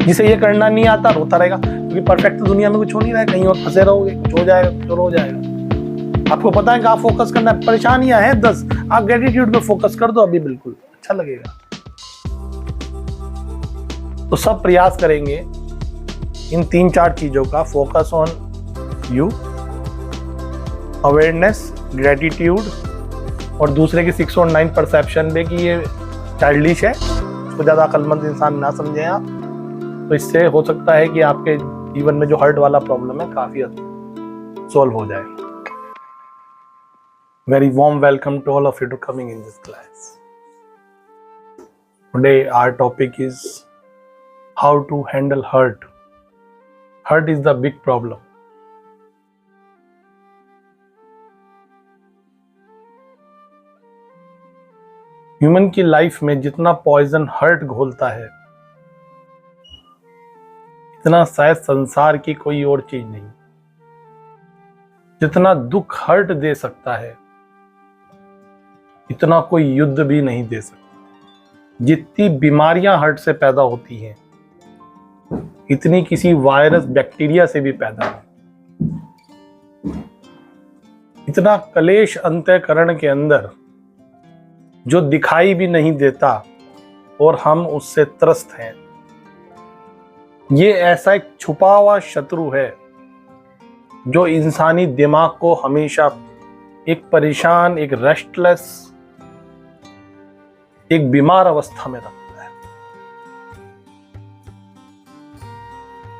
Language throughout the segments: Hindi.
जिसे ये करना नहीं आता रोता रहेगा, क्योंकि परफेक्ट दुनिया में कुछ हो नहीं रहा है, कहीं और फंसे रहोगे, कुछ हो जाएगा, कुछ और हो जाएगा। आपको पता है कहाँ फोकस करना है, परेशानियां हैं 10, आप ग्रेटिट्यूड पे फोकस कर दो अभी, बिल्कुल अच्छा लगेगा। तो सब प्रयास करेंगे इन 3-4 चीजों का, focus on you, awareness, gratitude और दूसरे की 6 और 9 परसेप्शन में कि ये चाइल्डिश है, उसको ज्यादा अक्लमंद इंसान ना समझें आप। तो इससे हो सकता है कि आपके जीवन में जो हर्ट वाला प्रॉब्लम है काफी सॉल्व हो जाए। Very warm welcome to all of you to coming in this class. Today our topic is how to handle hurt. Hurt is the big problem. Human की लाइफ में जितना पॉइजन हर्ट घोलता है, इतना शायद संसार की कोई और चीज नहीं। जितना दुख हर्ट दे सकता है, इतना कोई युद्ध भी नहीं दे सकता। जितनी बीमारियां हर्ट से पैदा होती हैं, इतनी किसी वायरस बैक्टीरिया से भी पैदा नहीं। इतना कलेश अंतःकरण के अंदर जो दिखाई भी नहीं देता और हम उससे त्रस्त हैं। ये ऐसा एक छुपा हुआ शत्रु है जो इंसानी दिमाग को हमेशा एक परेशान, एक रेस्टलेस, एक बीमार अवस्था में रखता है।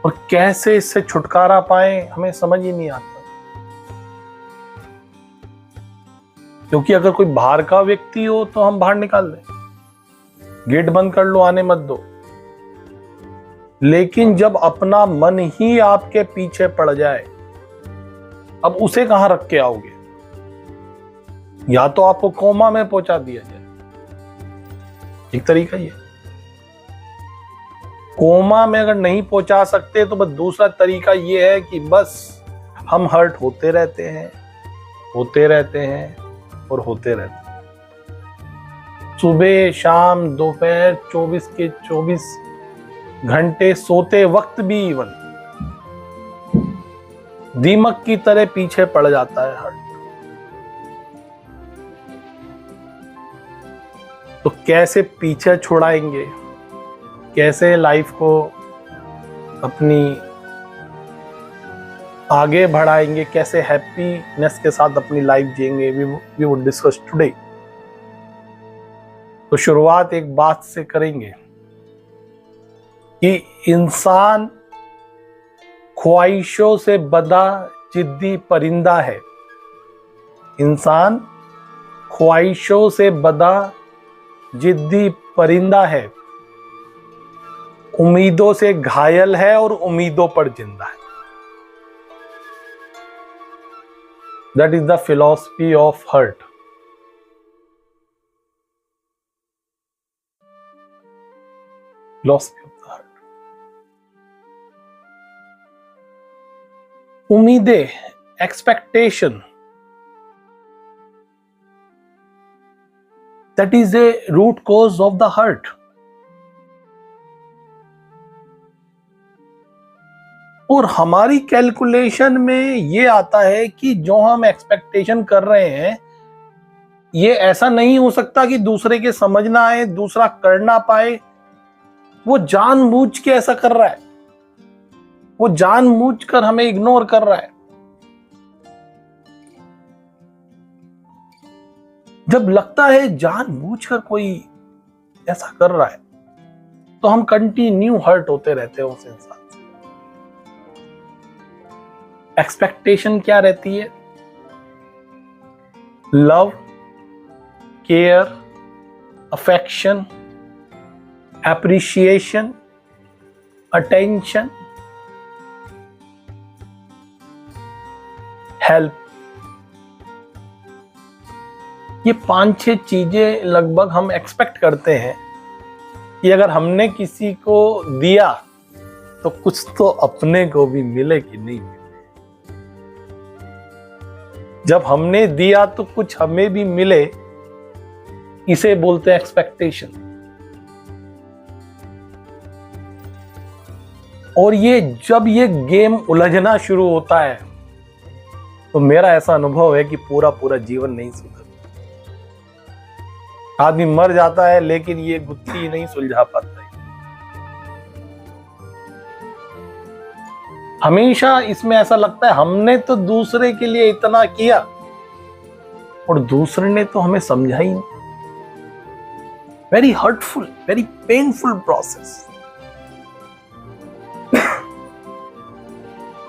और कैसे इससे छुटकारा पाए हमें समझ ही नहीं आता, क्योंकि अगर कोई बाहर का व्यक्ति हो तो हम बाहर निकाल दें, गेट बंद कर लो, आने मत दो। लेकिन जब अपना मन ही आपके पीछे पड़ जाए, अब उसे कहां रख के आओगे? या तो आपको कोमा में पहुंचा दिया जाए, एक तरीका ये। कोमा में अगर नहीं पहुंचा सकते तो बस दूसरा तरीका ये है कि बस हम हर्ट होते रहते हैं, होते रहते हैं और होते रहते हैं। सुबह शाम दोपहर 24 के 24 घंटे, सोते वक्त भी इवन दीमक की तरह पीछे पड़ जाता है हर्ट। तो कैसे पीछे छुड़ाएंगे, कैसे लाइफ को अपनी आगे बढ़ाएंगे, कैसे हैप्पीनेस के साथ अपनी लाइफ जिएंगे, वी वुड डिस्कस टुडे। तो शुरुआत एक बात से करेंगे कि इंसान ख्वाहिशों से बंधा जिद्दी परिंदा है। इंसान ख्वाहिशों से बंधा जिद्दी परिंदा है, उम्मीदों से घायल है और उम्मीदों पर जिंदा है। That is the philosophy of hurt. Philosophy of the hurt. उम्मीदें, expectation, that is a root cause of the hurt. और हमारी कैलकुलेशन में ये आता है कि जो हम एक्सपेक्टेशन कर रहे हैं, ये ऐसा नहीं हो सकता कि दूसरे के समझ ना आए, दूसरा कर ना पाए। वो जानबूझ के ऐसा कर रहा है, वो जानबूझकर हमें इग्नोर कर रहा है। जब लगता है जानबूझकर कोई ऐसा कर रहा है, तो हम कंटिन्यू हर्ट होते रहते हैं उस इंसान से। एक्सपेक्टेशन क्या रहती है? Love, care, affection, appreciation, attention, help. ये 5-6 चीजें लगभग हम एक्सपेक्ट करते हैं कि अगर हमने किसी को दिया तो कुछ तो अपने को भी मिले कि नहीं मिले। जब हमने दिया तो कुछ हमें भी मिले, इसे बोलते हैं एक्सपेक्टेशन। और ये जब ये गेम उलझना शुरू होता है तो मेरा ऐसा अनुभव है कि पूरा पूरा जीवन नहीं सुधरता। आदमी मर जाता है लेकिन ये गुत्थी नहीं सुलझा पाता है। हमेशा इसमें ऐसा लगता है हमने तो दूसरे के लिए इतना किया और दूसरे ने तो हमें समझा ही नहीं। Very hurtful, very painful process.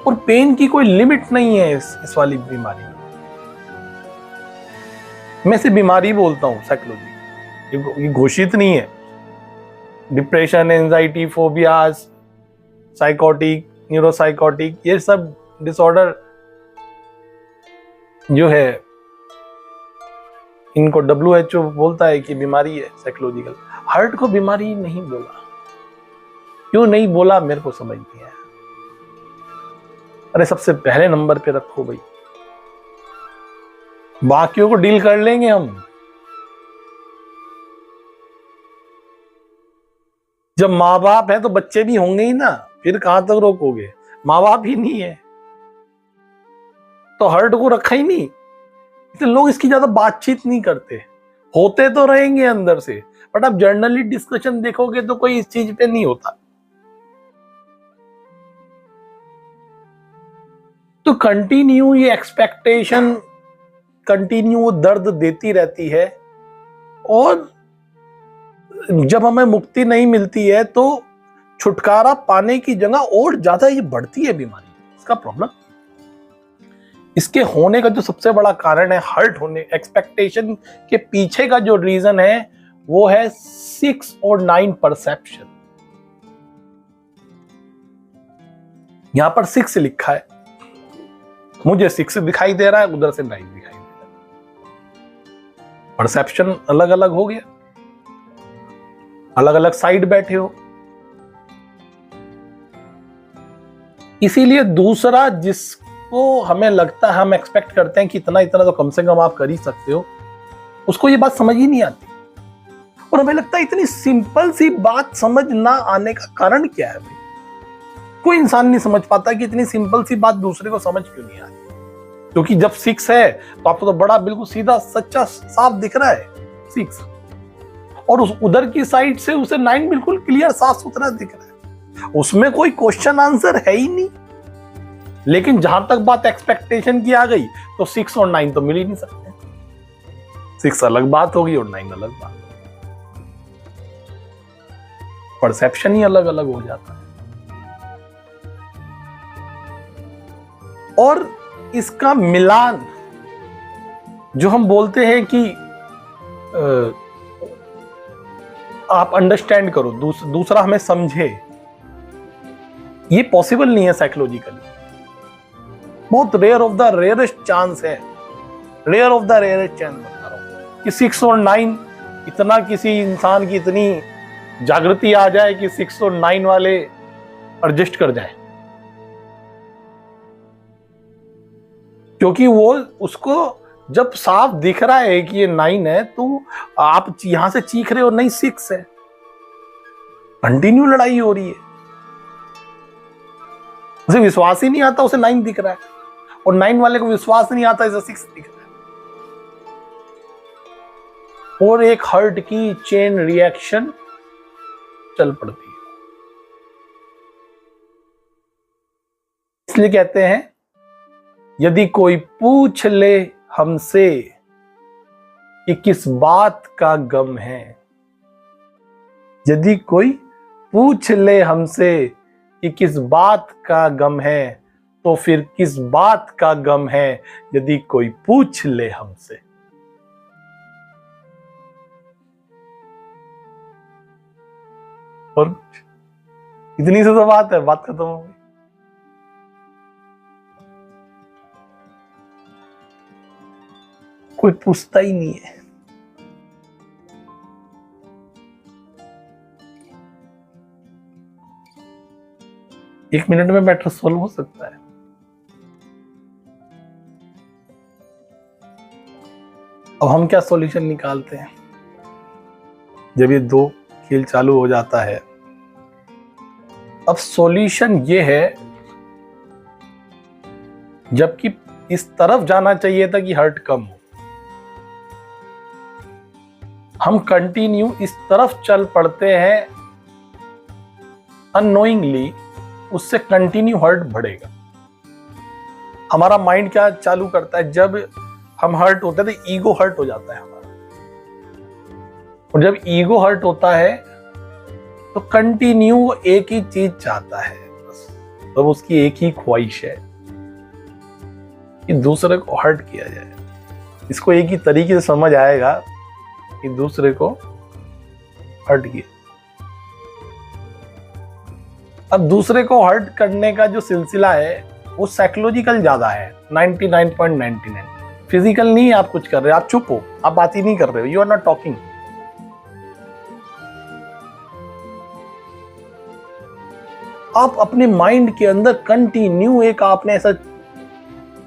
और पेन की कोई लिमिट नहीं है इस वाली बीमारी में। मैं से बीमारी बोलता हूं, साइकोलॉजी, ये घोषित नहीं है। डिप्रेशन, एंजाइटी, फोबियाज, साइकोटिक, न्यूरोसाइकोटिक, ये सब डिसऑर्डर जो है इनको WHO बोलता है कि बीमारी है साइकोलॉजिकल। हार्ट को बीमारी नहीं बोला। क्यों नहीं बोला मेरे को समझ नहीं आया। अरे सबसे पहले नंबर पे रखो भाई, बाकियों को डील कर लेंगे हम। जब माँ बाप है तो बच्चे भी होंगे ही ना, फिर कहां तक रोकोगे। माँ बाप ही नहीं है तो हार्ट को रखा ही नहीं। इसलिए लोग इसकी ज्यादा बातचीत नहीं करते। होते तो रहेंगे अंदर से, बट आप जर्नली डिस्कशन देखोगे तो कोई इस चीज पे नहीं होता। तो कंटिन्यू ये एक्सपेक्टेशन, कंटिन्यू वो दर्द देती रहती है। और जब हमें मुक्ति नहीं मिलती है तो छुटकारा पाने की जगह और ज्यादा ये बढ़ती है बीमारी। इसका प्रॉब्लम, इसके होने का जो सबसे बड़ा कारण है हर्ट होने, एक्सपेक्टेशन के पीछे का जो रीजन है वो है 6 और 9 परसेप्शन। यहां पर 6 लिखा है, मुझे 6 दिखाई दे रहा है, उधर से 9 दिखाई दे रहा है। परसेप्शन अलग अलग हो गया, अलग अलग साइड बैठे हो। इसीलिए दूसरा जिसको हमें लगता है, हम एक्सपेक्ट करते हैं कि इतना इतना तो कम से कम आप कर ही सकते हो, उसको ये बात समझ ही नहीं आती। और हमें लगता है इतनी सिंपल सी बात समझ ना आने का कारण क्या है भाई। कोई इंसान नहीं समझ पाता कि इतनी सिंपल सी बात दूसरे को समझ क्यों नहीं आती। क्योंकि जब 6 है तो आपको तो बड़ा बिल्कुल सीधा सच्चा साफ दिख रहा है 6, और उस उधर की साइड से उसे 9 बिल्कुल क्लियर साफ सुथरा दिख रहा है। उसमें कोई क्वेश्चन आंसर है ही नहीं। लेकिन जहां तक बात एक्सपेक्टेशन की आ गई तो 6 और 9 तो मिल ही नहीं सकते। 6 अलग बात होगी और 9 अलग बात। परसेप्शन ही अलग अलग हो जाता है। और इसका मिलान जो हम बोलते हैं कि आप अंडरस्टैंड करो, दूसरा हमें समझे, ये पॉसिबल नहीं है साइकोलॉजिकली। बहुत rare of the rarest chance है, rare of the rarest chance बता रहा हूं कि 6 और 9 इतना किसी इंसान की इतनी जागृति आ जाए कि 6 और 9 वाले एडजस्ट कर जाए। क्योंकि वो उसको जब साफ दिख रहा है कि ये 9 है तो आप यहां से चीख रहे हो नहीं 6 है। कंटिन्यू लड़ाई हो रही है, उसे विश्वास ही नहीं आता, उसे 9 दिख रहा है, और 9 वाले को विश्वास नहीं आता, इसे 6 दिख रहा है। और एक हर्ट की चेन रिएक्शन चल पड़ती है। इसलिए कहते हैं यदि कोई पूछ ले हमसे कि किस बात का गम है, यदि कोई पूछ ले हमसे कि किस बात का गम है, तो फिर किस बात का गम है यदि कोई पूछ ले हमसे। और इतनी सी तो बात है, बात खत्म हो गई। कोई पूछता ही नहीं है। एक मिनट में मैटर सॉल्व हो सकता है। अब हम क्या सॉल्यूशन निकालते हैं जब ये 2 खेल चालू हो जाता है। अब सॉल्यूशन ये है, जबकि इस तरफ जाना चाहिए था कि हर्ट कम हो, हम कंटिन्यू इस तरफ चल पड़ते हैं अननोइंगली, उससे कंटिन्यू हर्ट बढ़ेगा। हमारा माइंड क्या चालू करता है, जब हम हर्ट होते हैं तो ईगो हर्ट हो जाता है हमारा, और जब ईगो हर्ट होता है तो कंटिन्यू वो एक ही चीज चाहता है, बस तो उसकी एक ही ख्वाहिश है कि दूसरे को हर्ट किया जाए। इसको एक ही तरीके से समझ आएगा कि दूसरे को हर्ट किया। अब दूसरे को हर्ट करने का जो सिलसिला है वो साइकोलॉजिकल ज्यादा है, 99.99। फिजिकल नहीं आप कुछ कर रहे, आप चुप हो, आप बात ही नहीं कर रहे हो, यू आर नॉट टॉकिंग। आप अपने माइंड के अंदर कंटिन्यू एक आपने ऐसा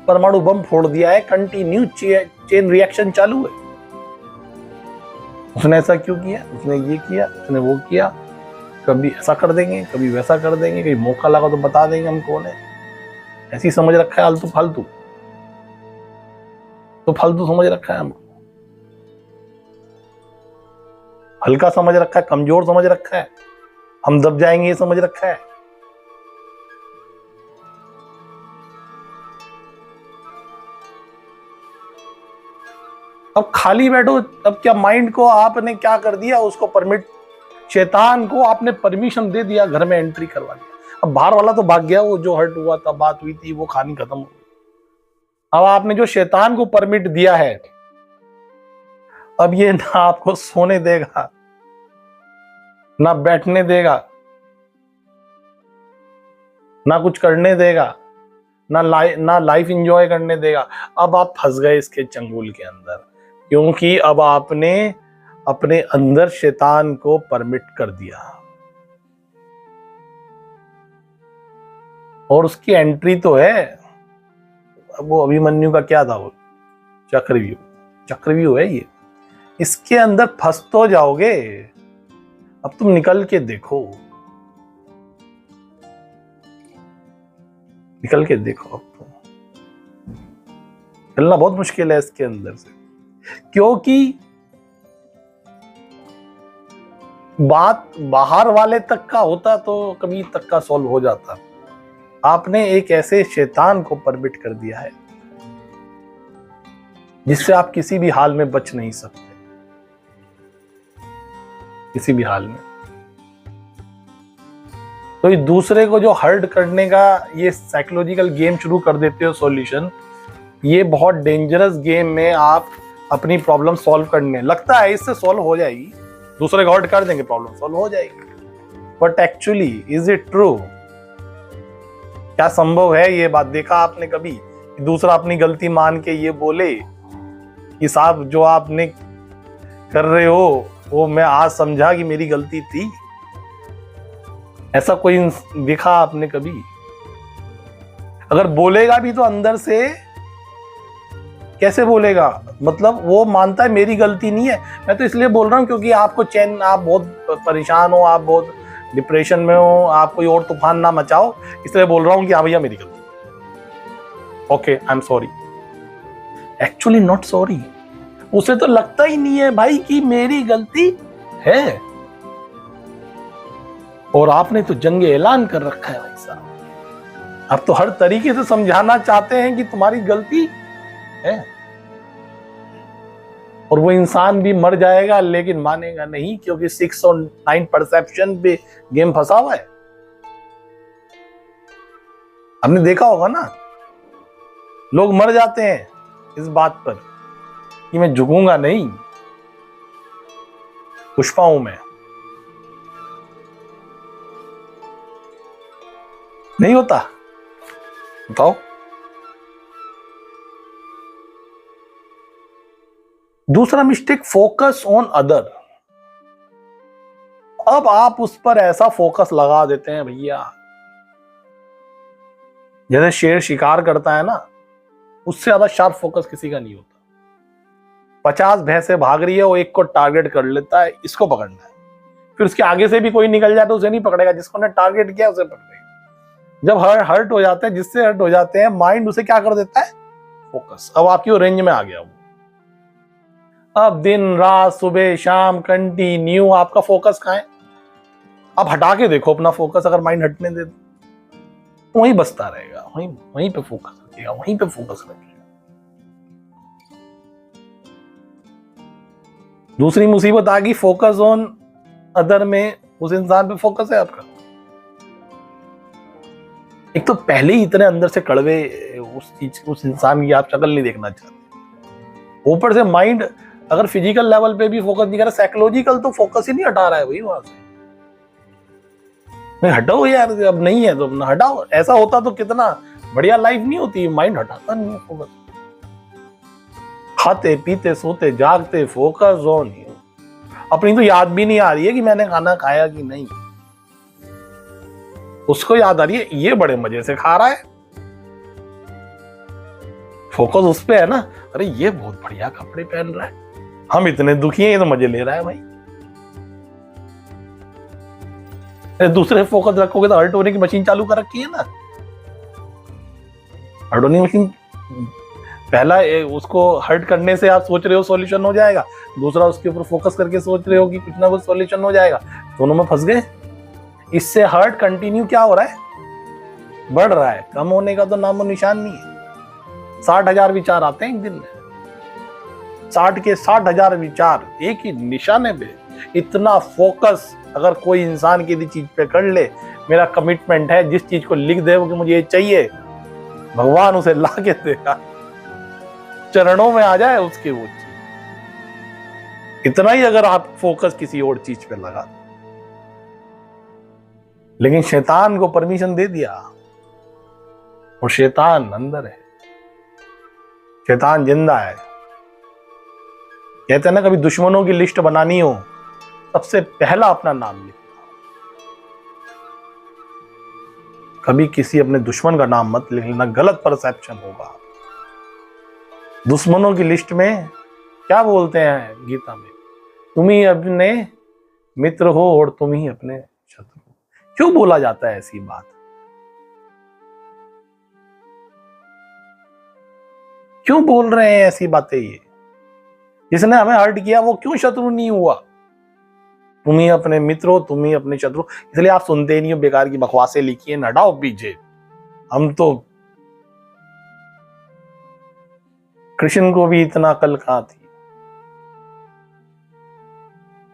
परमाणु बम फोड़ दिया है, कंटिन्यू चेन रिएक्शन चालू है। उसने ऐसा क्यों किया, उसने ये किया, उसने वो किया, कभी ऐसा कर देंगे, कभी वैसा कर देंगे, कभी मौका लगा तो बता देंगे हम कौन है। ऐसी समझ रखा है आलतू फालतू, तो फालतू समझ रखा है हम, हल्का समझ रखा है, कमजोर समझ रखा है, हम दब जाएंगे ये समझ रखा है। अब खाली बैठो, अब क्या माइंड को आपने क्या कर दिया, उसको परमिट, शैतान को आपने परमिशन दे दिया, घर में एंट्री करवा दिया। अब बाहर वाला तो भाग गया, वो जो हर्ट हुआ था, बात हुई थी, वो कहानी खत्म हो गई। अब आपने जो शैतान को परमिट दिया है, अब ये ना आपको सोने देगा, ना बैठने देगा, ना कुछ करने देगा, ना लाइफ एंजॉय करने देगा। अब आप फंस गए इसके चंगुल के अंदर, क्योंकि अब आपने अपने अंदर शैतान को परमिट कर दिया, और उसकी एंट्री तो है। अब वो अभिमन्यु का क्या था, वो चक्रव्यूह है ये, इसके अंदर फंस तो जाओगे। अब तुम निकल के देखो, निकल के देखो। अब तुम निकलना बहुत मुश्किल है इसके अंदर से, क्योंकि बात बाहर वाले तक का होता तो कभी तक का सॉल्व हो जाता। आपने एक ऐसे शैतान को परमिट कर दिया है जिससे आप किसी भी हाल में बच नहीं सकते, किसी भी हाल में। तो दूसरे को जो हर्ट करने का ये साइकोलॉजिकल गेम शुरू कर देते हो सॉल्यूशन, ये बहुत डेंजरस गेम में आप अपनी प्रॉब्लम सॉल्व करने लगता है इससे सॉल्व हो जाएगी, दूसरे को हर्ट कर देंगे प्रॉब्लम सॉल्व हो जाएगी। But actually is it true? क्या संभव है ये बात? देखा आपने कभी दूसरा अपनी गलती मान के ये बोले कि साहब जो आपने कर रहे हो वो मैं आज समझा कि मेरी गलती थी? ऐसा कोई देखा आपने कभी? अगर बोलेगा भी तो अंदर से कैसे बोलेगा? मतलब वो मानता है मेरी गलती नहीं है, मैं तो इसलिए बोल रहा हूं क्योंकि आपको चैन, आप बहुत परेशान हो, आप बहुत डिप्रेशन में हो, आप कोई और तूफान ना मचाओ, इसलिए बोल रहा हूं कि हाँ भैया मेरी गलती, okay I am sorry. Actually not sorry, उसे तो लगता ही नहीं है भाई कि मेरी गलती है, और आपने तो जंग ऐलान कर रखा है भाई साहब। आप तो हर तरीके से समझाना चाहते हैं कि तुम्हारी गलती है, और वो इंसान भी मर जाएगा लेकिन मानेगा नहीं, क्योंकि 6 और 9 परसेप्शन पे गेम फंसा हुआ है। हमने देखा होगा ना, लोग मर जाते हैं इस बात पर कि मैं झुकूंगा नहीं, पुष्पा हूं मैं। नहीं होता? बताओ। दूसरा मिस्टेक, फोकस ऑन अदर। अब आप उस पर ऐसा फोकस लगा देते हैं भैया, जैसे शेर शिकार करता है ना, उससे ज्यादा शार्प फोकस किसी का नहीं होता। 50 भैंसे भाग रही है, वो एक को टारगेट कर लेता है, इसको पकड़ना है, फिर उसके आगे से भी कोई निकल जाए तो उसे नहीं पकड़ेगा, जिसको ने टारगेट किया उसे पकड़ेगा। जब हर्ट हो जाते हैं, जिससे हर्ट हो जाते हैं, माइंड उसे क्या कर देता है, फोकस। अब आपकी रेंज में आ गया वो। अब दिन रात सुबह शाम कंटिन्यू आपका फोकस कहाँ है? आप हटा के देखो अपना फोकस, अगर माइंड हटने दे तो वहीं बसता रहेगा, वहीं पे फोकस रखेगा, वहीं पे फोकस रखेगा। दूसरी मुसीबत आ गई, फोकस ऑन अदर में उस इंसान पे फोकस है आपका। एक तो पहले ही इतने अंदर से कड़वे उस इंसान की आप शक्ल नहीं देखना चाहते, ऊपर से माइंड अगर फिजिकल लेवल पे भी फोकस नहीं कर रहा, साइकोलॉजिकल तो फोकस ही नहीं हटा रहा है भाई वहां से। नहीं हटाओ यार, अब नहीं है तो अपना हटाओ। ऐसा होता तो कितना बढ़िया लाइफ नहीं होती। माइंड हटाता नहीं है फोकस। खाते पीते सोते जागते फोकस ऑन। अपनी तो याद भी नहीं आ रही है कि मैंने खाना खाया कि नहीं, उसको याद आ रही है ये बड़े मजे से खा रहा है। फोकस उस पे है ना, अरे ये बहुत बढ़िया कपड़े पहन रहा है, हम इतने दुखी हैं, ये तो मजे ले रहा है भाई। दूसरे फोकस रखोगे तो हर्ट होने की मशीन चालू कर रखी है ना। हर्ट होने की मशीन, पहला उसको हर्ट करने से आप सोच रहे हो सॉल्यूशन हो जाएगा, दूसरा उसके ऊपर फोकस करके सोच रहे हो कि कुछ ना कुछ सॉल्यूशन हो जाएगा, दोनों में फंस गए। इससे हर्ट कंटिन्यू क्या हो रहा है, बढ़ रहा है, कम होने का तो नामो निशान नहीं है। 60,000 विचार आते हैं एक दिन में, 60 के 60,000 विचार एक ही निशाने पे। इतना फोकस अगर कोई इंसान किसी चीज पे कर ले, मेरा कमिटमेंट है, जिस चीज को लिख दे कि मुझे ये चाहिए, भगवान उसे ला के देगा, चरणों में आ जाए उसके वो चीज। इतना ही अगर आप फोकस किसी और चीज पे लगा, लेकिन शैतान को परमिशन दे दिया, और शैतान अंदर है, शैतान जिंदा है। कहते हैं ना, कभी दुश्मनों की लिस्ट बनानी हो, सबसे पहला अपना नाम लिखना। कभी किसी अपने दुश्मन का नाम मत लिख लेना, गलत परसेप्शन होगा। दुश्मनों की लिस्ट में क्या बोलते हैं गीता में, तुम ही अपने मित्र हो और तुम ही अपने शत्रु हो। क्यों बोला जाता है ऐसी बात? क्यों बोल रहे हैं ऐसी बातें? ये जिसने हमें हर्ट किया वो क्यों शत्रु नहीं हुआ? तुम ही अपने मित्र हो, तुम ही अपने शत्रु। इसलिए आप सुनते ही नहीं हो, बेकार की बकवासें लिखी है, हटाओ पीछे। हम तो कृष्ण को भी इतना अकल कहां थी,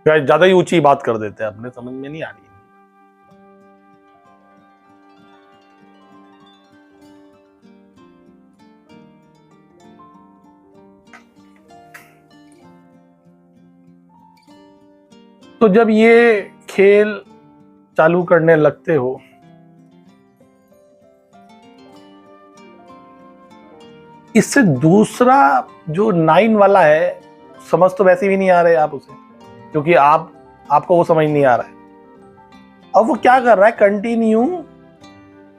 ज्यादा ही ऊंची बात कर देते हैं, अपने समझ में नहीं आ रही। तो जब ये खेल चालू करने लगते हो, इससे दूसरा जो 9 वाला है, समझ तो वैसे भी नहीं आ रहे आप उसे, क्योंकि आपको वो समझ नहीं आ रहा है। अब वो क्या कर रहा है, कंटिन्यू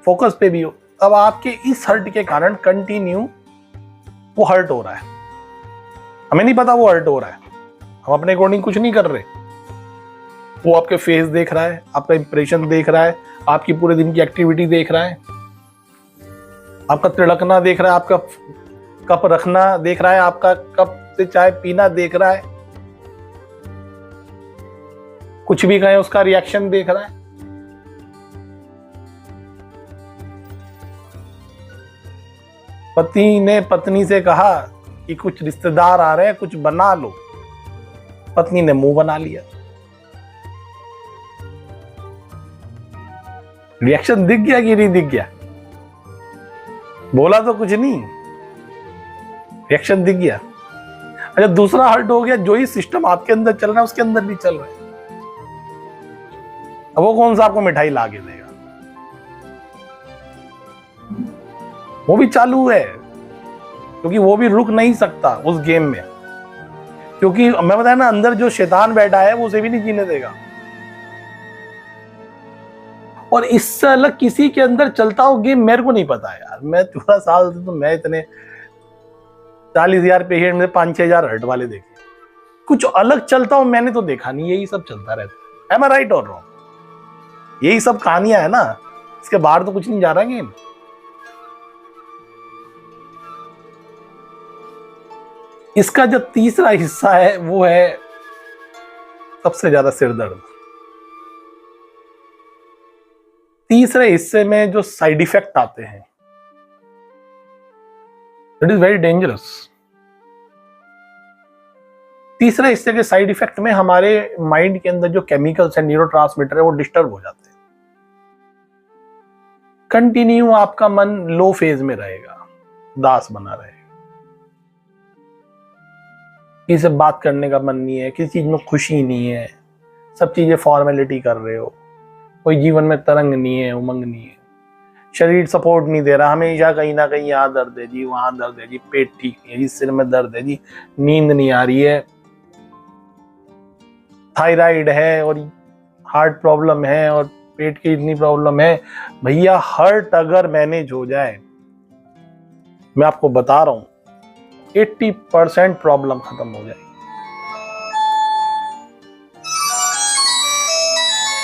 फोकस पे भी हो। अब आपके इस हर्ट के कारण कंटिन्यू वो हर्ट हो रहा है, हमें नहीं पता वो हर्ट हो रहा है, हम अपने अकॉर्डिंग कुछ नहीं कर रहे। वो आपके फेस देख रहा है, आपका इंप्रेशन देख रहा है, आपकी पूरे दिन की एक्टिविटी देख रहा है, आपका तिड़कना देख रहा है, आपका कप रखना देख रहा है, आपका कप से चाय पीना देख रहा है, कुछ भी कहें उसका रिएक्शन देख रहा है। पति ने पत्नी से कहा कि कुछ रिश्तेदार आ रहे हैं, कुछ बना लो। पत्नी ने मुंह बना लिया। रिएक्शन दिख गया कि नहीं दिख गया? बोला तो कुछ नहीं, रिएक्शन दिख गया। अच्छा, दूसरा हर्ट हो गया, जो ही सिस्टम आपके अंदर चल रहा है उसके अंदर भी चल रहा है। अब वो कौन सा आपको मिठाई ला के देगा? वो भी चालू है, क्योंकि वो भी रुक नहीं सकता उस गेम में, क्योंकि मैं बताया ना, अंदर जो शैतान बैठा है वो उसे भी नहीं जीने देगा। और इससे अलग किसी के अंदर चलता हो गेम मेरे को नहीं पता यार। मैं 14 साल से, तो मैं इतने 40,000 पेशेंट में 5-6 हजार हर्ट वाले देखे, कुछ अलग चलता हो मैंने तो देखा नहीं, यही सब चलता रहता है। एम आई राइट और रॉन्ग? यही सब कहानियां है ना, इसके बाहर तो कुछ नहीं जा रहा है गेम। इसका जो तीसरा हिस्सा है वो है सबसे ज्यादा सिरदर्द। तीसरे हिस्से में जो साइड इफेक्ट आते हैं, इट इज वेरी डेंजरस। तीसरे हिस्से के साइड इफेक्ट में हमारे माइंड के अंदर जो केमिकल्स हैं, न्यूरोट्रांसमीटर है, वो डिस्टर्ब हो जाते हैं। कंटिन्यू आपका मन लो फेज में रहेगा, उदास बना रहेगा, किसी से बात करने का मन नहीं है, किसी चीज में खुशी नहीं है, सब चीजें फॉर्मेलिटी कर रहे हो, कोई जीवन में तरंग नहीं है, उमंग नहीं है, शरीर सपोर्ट नहीं दे रहा, हमेशा कहीं ना कहीं यहाँ दर्द है जी, वहां दर्द है जी, पेट ठीक नहीं है जी, सिर में दर्द है जी, नींद नहीं आ रही है, थायराइड है और हार्ट प्रॉब्लम है और पेट की इतनी प्रॉब्लम है। भैया हार्ट अगर मैनेज हो जाए, मैं आपको बता रहा हूं 80% प्रॉब्लम खत्म हो जाएगी।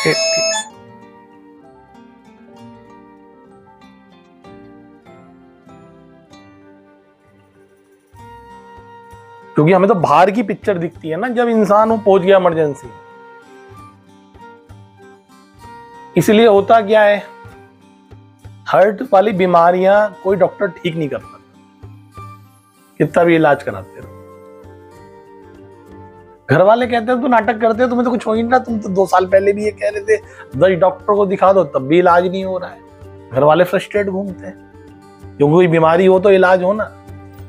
80। क्योंकि हमें तो बाहर की पिक्चर दिखती है ना, जब इंसान वो पहुंच गया इमरजेंसी। इसलिए होता क्या है, हार्ट वाली बीमारियां कोई डॉक्टर ठीक नहीं कर सकता, कितना भी इलाज कराते रहो। घर वाले कहते हैं तू नाटक करते हो, तुम्हें तो कुछ हो ही ना, तुम तो 2 साल पहले भी ये कह रहे थे 10 डॉक्टर को दिखा दो तब भी इलाज नहीं हो रहा है। घर वाले फ्रस्ट्रेट घूमते हैं, क्योंकि कोई बीमारी हो तो इलाज हो ना,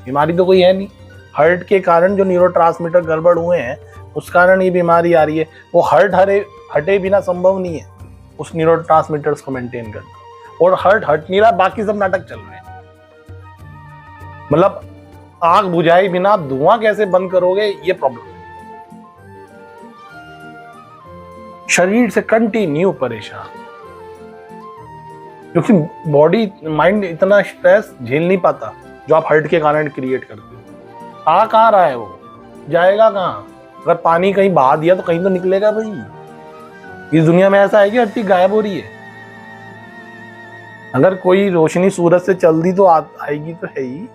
बीमारी तो कोई है नहीं। हार्ट के कारण जो न्यूरोट्रांसमीटर गड़बड़ हुए हैं उस कारण ये बीमारी आ रही है। वो हार्ट हटे बिना संभव नहीं है उस न्यूरोट्रांसमीटर्स को मेंटेन करना, और हार्ट हट नहीं रहा, बाकी सब नाटक चल रहे हैं। मतलब आग बुझाए बिना आप धुआं कैसे बंद करोगे, ये प्रॉब्लम है। शरीर से कंटिन्यू परेशान, क्योंकि बॉडी माइंड इतना स्ट्रेस झेल नहीं पाता जो आप हार्ट के कारण क्रिएट करते हो। आ कहाँ रहा है वो, जाएगा कहाँ? अगर पानी कहीं बहा दिया तो कहीं तो निकलेगा भाई। इस दुनिया में ऐसा है कि हर चीज गायब हो रही है। अगर कोई रोशनी सूरज से चल दी तो आएगी तो है ही,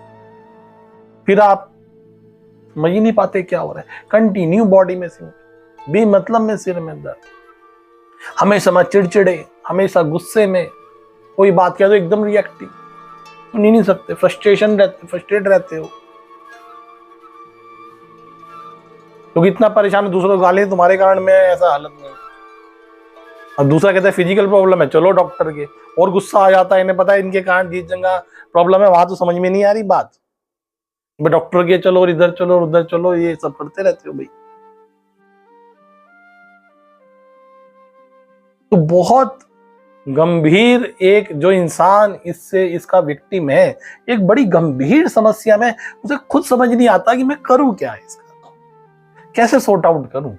फिर आप समझ ही नहीं पाते क्या हो रहा है। कंटिन्यू बॉडी में सिंह भी मतलब में सिर में दर्द, हमेशा में चिड़चिड़े, हमेशा गुस्से में, कोई बात किया तो एकदम रिएक्टिव, सुन ही नहीं सकते, फ्रस्ट्रेट रहते हो क्योंकि इतना परेशान है, दूसरों को गाली तुम्हारे कारण में ऐसा हालत में। और दूसरा कहता है फिजिकल प्रॉब्लम है, चलो डॉक्टर के, और गुस्सा आ जाता है, इन्हें पता है इनके कारण जिस जगह प्रॉब्लम है वहां तो समझ में नहीं आ रही बात, डॉक्टर के चलो और इधर चलो और उधर चलो, ये सब करते रहते हो भाई। तो बहुत गंभीर एक जो इंसान इससे इसका विक्टिम है, एक बड़ी गंभीर समस्या में, उसे खुद समझ नहीं आता कि मैं करूं क्या है, इसका कैसे सॉर्ट आउट करूं।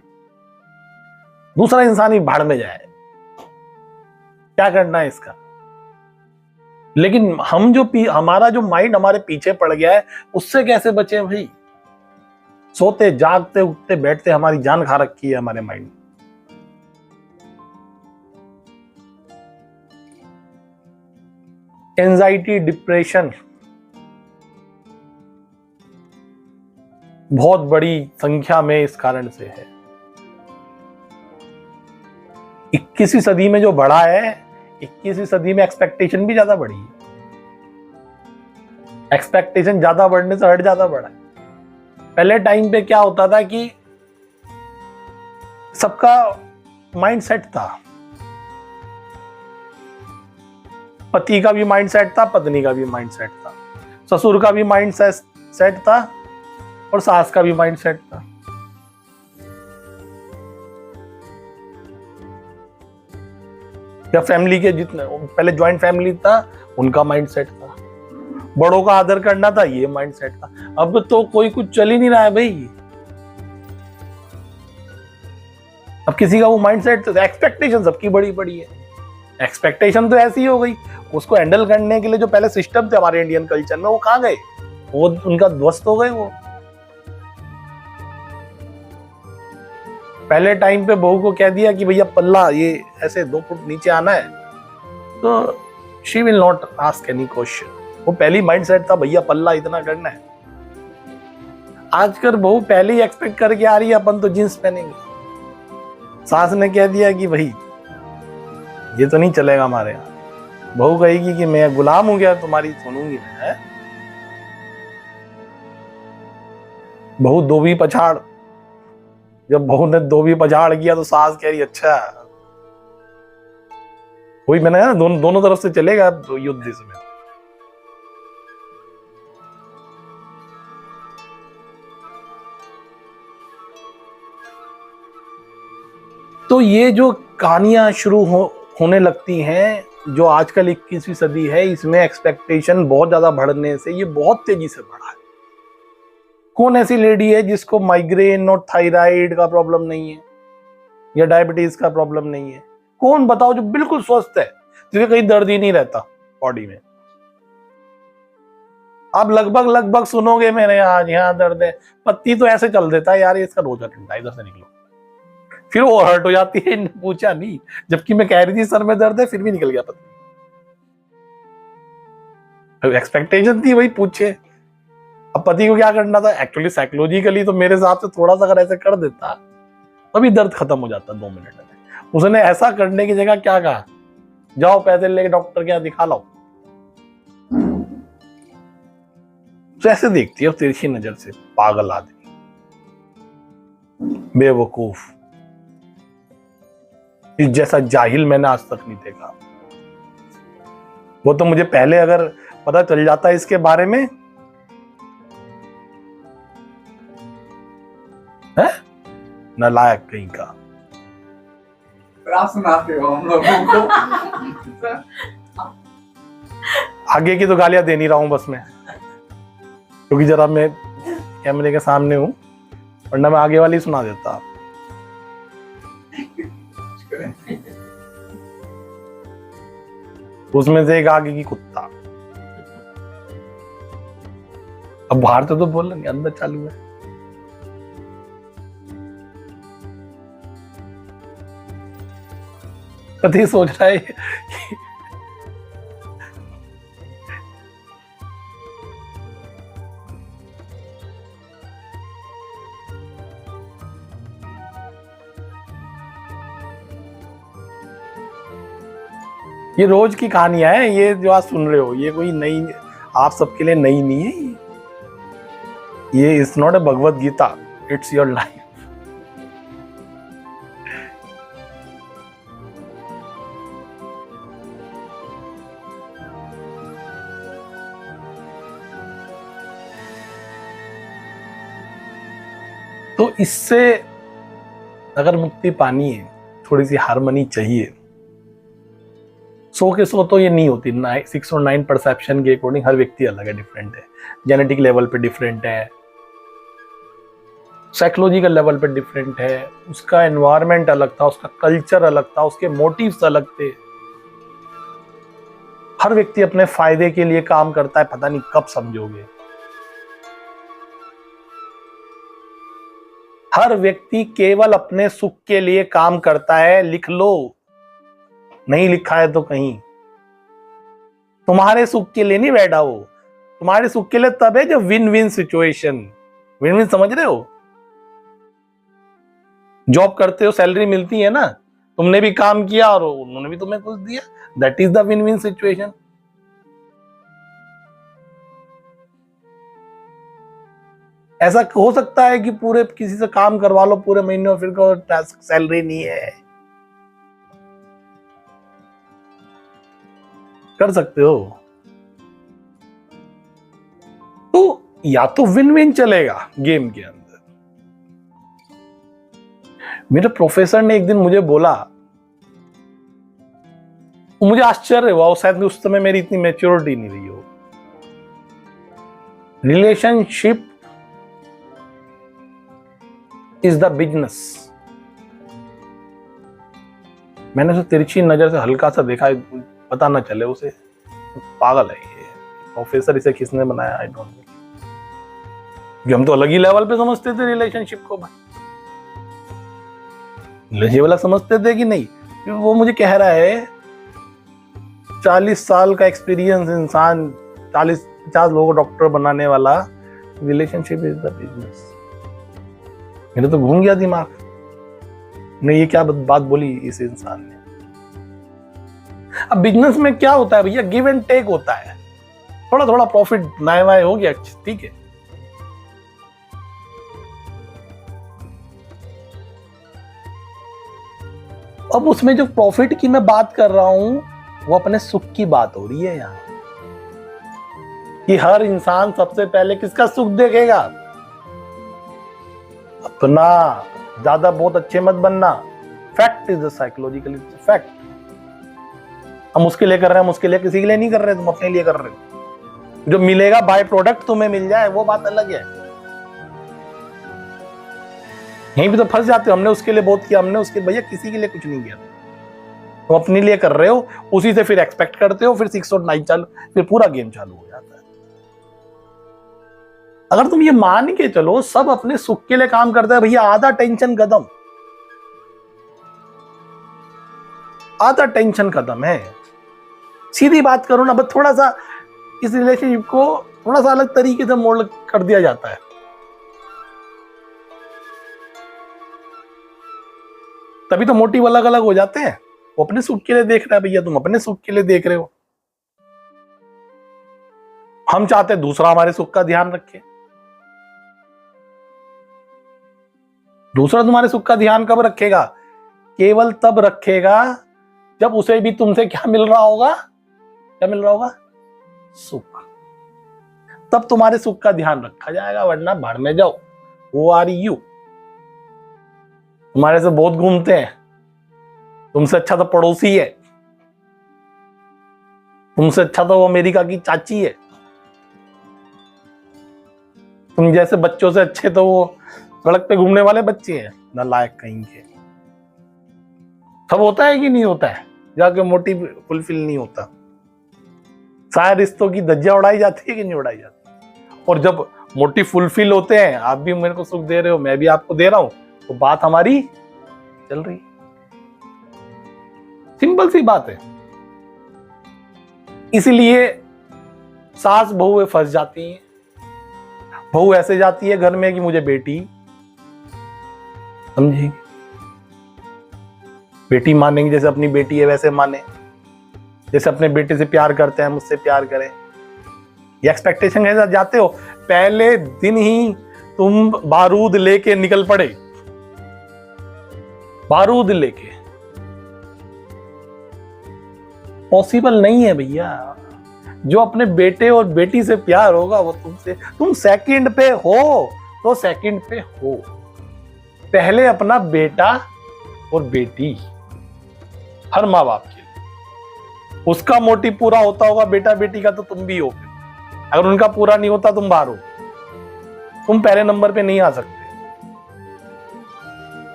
दूसरा इंसान ही भाड़ में जाए, क्या करना है इसका। लेकिन हम जो हमारा जो माइंड हमारे पीछे पड़ गया है, उससे कैसे बचे भाई। सोते जागते उठते बैठते हमारी जान खा रखी है हमारे माइंड। एंजाइटी, डिप्रेशन बहुत बड़ी संख्या में इस कारण से है। 21वीं सदी में जो बढ़ा है, 21वीं सदी में एक्सपेक्टेशन भी ज्यादा बढ़ी है। एक्सपेक्टेशन ज्यादा बढ़ने से हट ज्यादा बढ़ा है। पहले टाइम पे क्या होता था कि सबका माइंड सेट था, पति का भी माइंड सेट था, पत्नी का भी माइंड सेट था, ससुर का भी माइंड सेट था और सास का भी माइंड सेट था। या फैमिली के जितने पहले ज्वाइंट फैमिली था उनका माइंड सेट था, बड़ों का आदर करना था, ये माइंड सेट था। अब तो कोई कुछ चल ही नहीं रहा है भाई। अब किसी का वो माइंड सेट, एक्सपेक्टेशन सबकी बड़ी बड़ी है। एक्सपेक्टेशन तो ऐसी हो गई, उसको हैंडल करने के लिए जो पहले सिस्टम थे हमारे इंडियन कल्चर में, वो कहाँ गए, वो उनका ध्वस्त हो गए। वो पहले टाइम पे बहू को कह दिया कि भैया पल्ला ये ऐसे 2 फुट नीचे आना है, तो she will not ask any question. वो पहली माइंडसेट था भैया पल्ला इतना करना है। आजकल बहू पहले ही एक्सपेक्ट करके आ रही है अपन तो जींस पहनेंगे। सास ने कह दिया कि भाई ये तो नहीं चलेगा हमारे यहाँ। बहू कहेगी कि मैं गुलाम हूं क्या तुम्हारी, सुनूंगी मैं। बहू धोबी पछाड़, जब बहू ने धोबी पछाड़ किया तो सास कह रही अच्छा, वही मैंने कहा दोनों तरफ से चलेगा तो युद्ध इसमें। तो ये जो कहानियां शुरू होने लगती हैं, जो आजकल 21वीं सदी है, इसमें एक्सपेक्टेशन बहुत ज्यादा बढ़ने से ये बहुत तेजी से बढ़ा है। कौन ऐसी लेडी है जिसको माइग्रेन और थायराइड का प्रॉब्लम नहीं है या डायबिटीज का प्रॉब्लम नहीं है? कौन बताओ जो बिल्कुल स्वस्थ है, जिसे कहीं दर्द ही नहीं रहता बॉडी में। आप लगभग सुनोगे मेरे यहाँ दर्द है, पत्ती तो ऐसे चल देता है यार इसका रोजा ठंडा, इधर से निकलो। फिर वो हर्ट हो जाती है, पूछा नहीं, जबकि मैं कह रही थी सर में दर्द है, फिर भी निकल गया पत्ती। एक्सपेक्टेशन थी वही पूछे। अब पति को क्या करना था? एक्चुअली साइकोलॉजिकली तो मेरे हिसाब से थोड़ा सा अगर ऐसे कर देता तभी दर्द खत्म हो जाता 2 मिनट में। उसने ऐसा करने की जगह क्या कहा, जाओ पैसे लेके डॉक्टर के यहाँ दिखा लाओ। तो ऐसे देखती है तिरछी नजर से, पागल आदमी, बेवकूफ, इस जैसा जाहिल मैंने आज तक नहीं देखा। वो तो मुझे पहले अगर पता चल जाता इसके बारे में, है नालायक कहीं का। सुनाते हो हम लोगों को। आगे की तो गालियां दे नहीं रहा हूं बस मैं, क्योंकि जरा मैं कैमरे के सामने हूं, वरना मैं आगे वाली सुना देता। उसमें से एक आगे की कुत्ता। अब बाहर तो बोल रहे अंदर चालू है। पति सोच रहा है कि ये रोज की कहानियां हैं, ये जो आप सुन रहे हो ये कोई नई, आप सबके लिए नई नहीं है। ये it's not a Bhagavad Gita, it's your life. तो इससे अगर मुक्ति पानी है, थोड़ी सी हार्मनी चाहिए, 100 के 100 तो ये नहीं होती। 6 और 9 परसेप्शन के अकॉर्डिंग हर व्यक्ति अलग है, डिफरेंट है, जेनेटिक लेवल पे डिफरेंट है, साइकोलॉजिकल लेवल पे डिफरेंट है, उसका एनवायरनमेंट अलग था, उसका कल्चर अलग था, उसके मोटिव्स अलग थे। हर व्यक्ति अपने फायदे के लिए काम करता है, पता नहीं कब समझोगे। हर व्यक्ति केवल अपने सुख के लिए काम करता है, लिख लो, नहीं लिखा है तो कहीं। तुम्हारे सुख के लिए नहीं बैठा वो, तुम्हारे सुख के लिए तब है जब win win situation. Win win समझ रहे हो? जॉब करते हो, सैलरी मिलती है ना, तुमने भी काम किया और उन्होंने भी तुम्हें कुछ दिया, that is the win win situation. ऐसा हो सकता है कि पूरे किसी से काम करवा लो पूरे महीने और फिर सैलरी नहीं है, कर सकते हो। तो या तो विन विन चलेगा गेम के अंदर। मेरे प्रोफेसर ने एक दिन मुझे बोला, मुझे आश्चर्य हुआ, शायद उस समय मेरी इतनी मैच्योरिटी नहीं रही हो। Relationship is the business. मैंने उसे तिरछी नजर से हल्का सा देखा, पता ना चले उसे, पागल है ये प्रोफेसर, इसे किसने बनाया आई डोंट नो। हम तो अलग ही लेवल पे समझते थे रिलेशनशिप को भाई। ये वाला समझते थे कि नहीं, वो मुझे कह रहा है 40 साल का एक्सपीरियंस इंसान, 40-50 लोगों को डॉक्टर बनाने वाला, रिलेशनशिप इज द बिजनेस। मेरे तो घूम गया दिमाग, नहीं ये क्या बात बोली इस इंसान ने। अब बिजनेस में क्या होता है भैया, गिव एंड टेक होता है, थोड़ा थोड़ा प्रॉफिट नाए वाए हो गया, ठीक है। अब उसमें जो प्रॉफिट की मैं बात कर रहा हूं वो अपने सुख की बात हो रही है यहां, कि हर इंसान सबसे पहले किसका सुख देखेगा, अपना। ज्यादा बहुत अच्छे मत बनना, fact is the psychological fact. हम उसके लिए कर रहे हैं, हम उसके लिए किसी के लिए नहीं कर रहे, तुम अपने लिए कर रहे हो। जो मिलेगा बाय प्रोडक्ट तुम्हें मिल जाए वो बात अलग है। यहीं भी तो फंस जाते हो, हमने उसके लिए बहुत किया, हमने उसके, भैया किसी के लिए कुछ नहीं किया, तुम अपने लिए कर रहे हो, उसी से फिर एक्सपेक्ट करते हो, फिर 6 और 9 चालू, फिर पूरा गेम चालू हो जाता है। अगर तुम ये मान के चलो सब अपने सुख के लिए काम करता है भैया, आधा टेंशन खत्म, आधा टेंशन खत्म है। सीधी बात करो ना, बस थोड़ा सा इस रिलेशनशिप को थोड़ा सा अलग तरीके से मोल्ड कर दिया जाता है, तभी तो मोटिव अलग अलग हो जाते हैं। वो अपने सुख के लिए देख रहा है भैया, तुम अपने सुख के लिए देख रहे हो। हम चाहते हैं दूसरा हमारे सुख का ध्यान रखे। दूसरा तुम्हारे सुख का ध्यान कब रखेगा? केवल तब रखेगा जब उसे भी तुमसे क्या मिल रहा होगा, क्या मिल रहा होगा? सुख। तब तुम्हारे सुख का ध्यान रखा जाएगा, वरना भाड़ में जाओ। वो आर यू, तुम्हारे से बहुत घूमते हैं, तुमसे अच्छा तो पड़ोसी है, तुमसे अच्छा तो वो अमेरिका की चाची है, तुम जैसे बच्चों से अच्छे तो वो सड़क पे घूमने वाले बच्चे हैं, नालायक कहीं के। सब होता है कि नहीं होता है? जाके मोटिव फुलफिल नहीं होता, सारे रिश्तों की धज्जियां उड़ाई जाती है कि नहीं उड़ाई जाती? और जब मोटिव फुलफिल होते हैं, आप भी मेरे को सुख दे रहे हो, मैं भी आपको दे रहा हूं, तो बात हमारी चल रही। सिंपल सी बात है। इसीलिए सास बहू में फंस जाती है। बहू ऐसे जाती है घर में कि मुझे बेटी समझेगी, बेटी मानेंगे, जैसे अपनी बेटी है वैसे माने, जैसे अपने बेटे से प्यार करते हैं मुझसे प्यार करें। ये एक्सपेक्टेशन के साथ जाते हो। पहले दिन ही तुम बारूद लेके निकल पड़े, बारूद लेके। पॉसिबल नहीं है भैया। जो अपने बेटे और बेटी से प्यार होगा वो तुमसे, तुम सेकंड पे हो तो सेकंड पे हो। पहले अपना बेटा और बेटी, हर माँ बाप के लिए उसका मोटिव पूरा होता होगा बेटा बेटी का, तो तुम भी हो। अगर उनका पूरा नहीं होता तुम बाहर हो, तुम पहले नंबर पे नहीं आ सकते।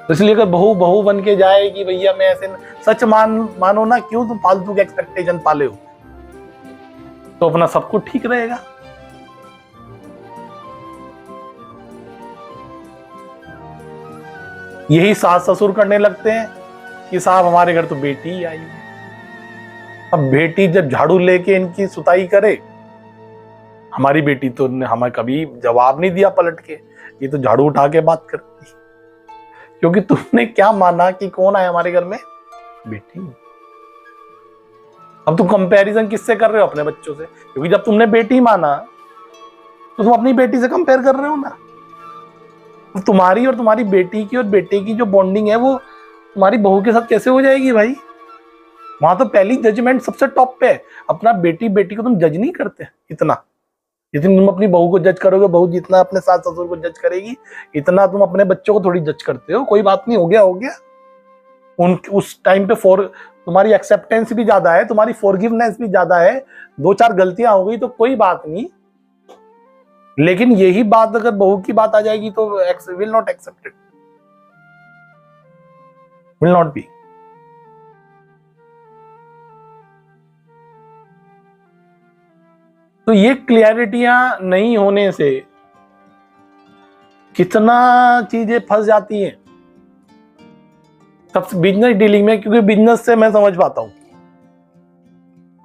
तो इसलिए अगर बहू बहू बन के जाए कि भैया मैं ऐसे, सच मानो ना, क्यों तुम फालतू के एक्सपेक्टेशन पाले हो, तो अपना सब कुछ ठीक रहेगा। यही सास ससुर करने लगते हैं कि साहब हमारे घर तो बेटी ही आई है। अब बेटी जब झाड़ू लेके इनकी सुताई करे, हमारी बेटी तो हमें कभी जवाब नहीं दिया पलट के, ये तो झाड़ू उठा के बात करती, क्योंकि तुमने क्या माना कि कौन आए हमारे घर में? बेटी। अब तुम कंपैरिजन किससे कर रहे हो? अपने बच्चों से, क्योंकि जब तुमने बेटी माना तो तुम अपनी बेटी से कंपेयर कर रहे हो ना। तुम्हारी और तुम्हारी बेटी की और बेटे की जो बॉन्डिंग है वो तुम्हारी बहू के साथ कैसे हो जाएगी भाई? वहां तो पहली जजमेंट सबसे टॉप पे है। अपना बेटी बेटी को तुम जज नहीं करते इतना, जितनी तुम अपनी बहू को जज करोगे, बहू जितना अपने सास ससुर को जज करेगी, इतना तुम अपने बच्चों को थोड़ी जज करते हो। कोई बात नहीं, हो गया हो गया। उस टाइम पे तुम्हारी एक्सेप्टेंस भी ज्यादा है, तुम्हारी फॉरगिवनेस भी ज्यादा है। 2-4 गलतियां हो गई तो कोई बात नहीं, लेकिन यही बात अगर बहू की बात आ जाएगी तो will not accepted, will not be. तो ये क्लियरिटियां नहीं होने से कितना चीजें फंस जाती हैं। सबसे बिजनेस डीलिंग में, क्योंकि बिजनेस से मैं समझ पाता हूं,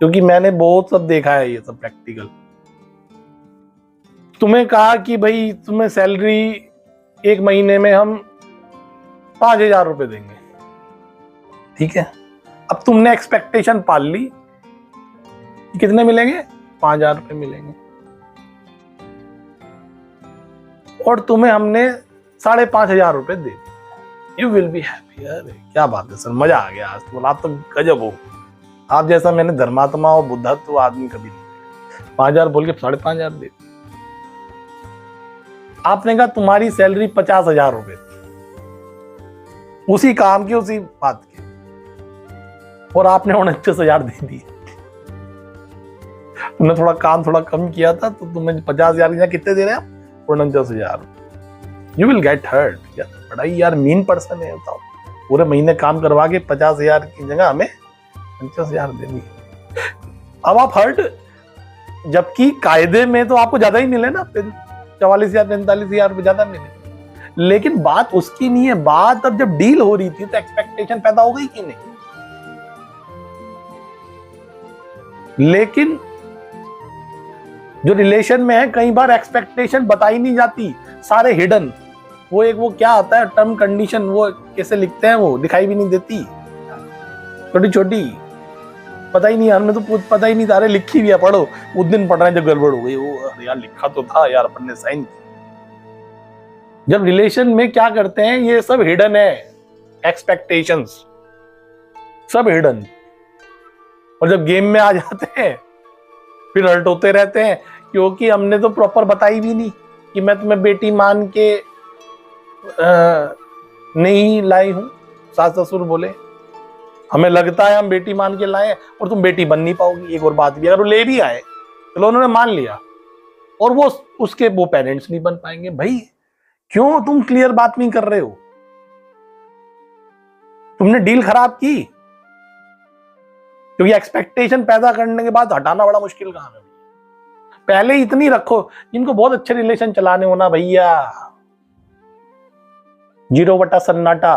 क्योंकि मैंने बहुत सब देखा है ये सब प्रैक्टिकल। तुम्हें कहा कि भाई तुम्हें सैलरी एक महीने में हम 5,000 रुपए देंगे, ठीक है। अब तुमने एक्सपेक्टेशन पाल ली, कितने मिलेंगे? 5,000 रुपए मिलेंगे, और तुम्हें हमने 5,500 रुपए दे दिए। You will be happy. अरे क्या बात है सर, मजा आ गया आज तो, आप तो गजब हो। आप जैसा मैंने धर्मात्मा और बुद्धत्व आदमी कभी नहीं। 5,000 बोल के 5,500 दे। आपने कहा तुम्हारी सैलरी 50,000 रुपए, उसी काम की, उसी बात की, और आपने 49,000 दे दिए। तुमने थोड़ा काम थोड़ा कम किया था, तो तुम्हें 50,000 कितने दे रहे हैं आप? 49,000। यू विल गेट हर्ट यार, बड़ा ही यार मीन पर्सन है। बताओ, पूरे महीने काम करवा के 50,000 की जगह हमें 50,000 देनी है। अब आप हर्ट, जबकि कायदे में तो आपको ज्यादा ही मिले ना, 44,000 45,000 ज्यादा मिले। लेकिन बात उसकी नहीं है, बात अब जब डील हो रही थी तो एक्सपेक्टेशन पैदा हो गई कि नहीं? लेकिन जो रिलेशन में है, कई बार एक्सपेक्टेशन बताई नहीं जाती, सारे हिडन। वो एक वो क्या आता है टर्म कंडीशन, वो कैसे लिखते हैं, वो दिखाई भी नहीं देती, छोटी छोटी, पता ही नहीं, हमें तो पता ही नहीं था। अरे लिखी भी है, पढ़ो, उस दिन पढ़ रहे हैं जब गड़बड़ हो गई, वो यार लिखा तो था यार, अपन ने साइन की। जब रिलेशन में क्या करते हैं, ये सब हिडन है, एक्सपेक्टेशंस सब हिडन। और जब गेम में आ जाते हैं फिर हर्ट होते रहते हैं, क्योंकि हमने तो प्रॉपर बताई भी नहीं कि मैं तुम्हें बेटी मान के नहीं लाई हूं। सास ससुर बोले हमें लगता है हम बेटी मान के लाए, और तुम बेटी बन नहीं पाओगी। एक और बात भी, अगर वो ले भी आए, चलो उन्होंने मान लिया, और वो उसके वो पेरेंट्स नहीं बन पाएंगे। भाई क्यों तुम क्लियर बात नहीं कर रहे हो? तुमने डील खराब की, क्योंकि एक्सपेक्टेशन पैदा करने के बाद हटाना बड़ा मुश्किल काम है। पहले इतनी रखो, जिनको बहुत अच्छे रिलेशन चलाने हो ना भैया, 0 बटा सन्नाटा,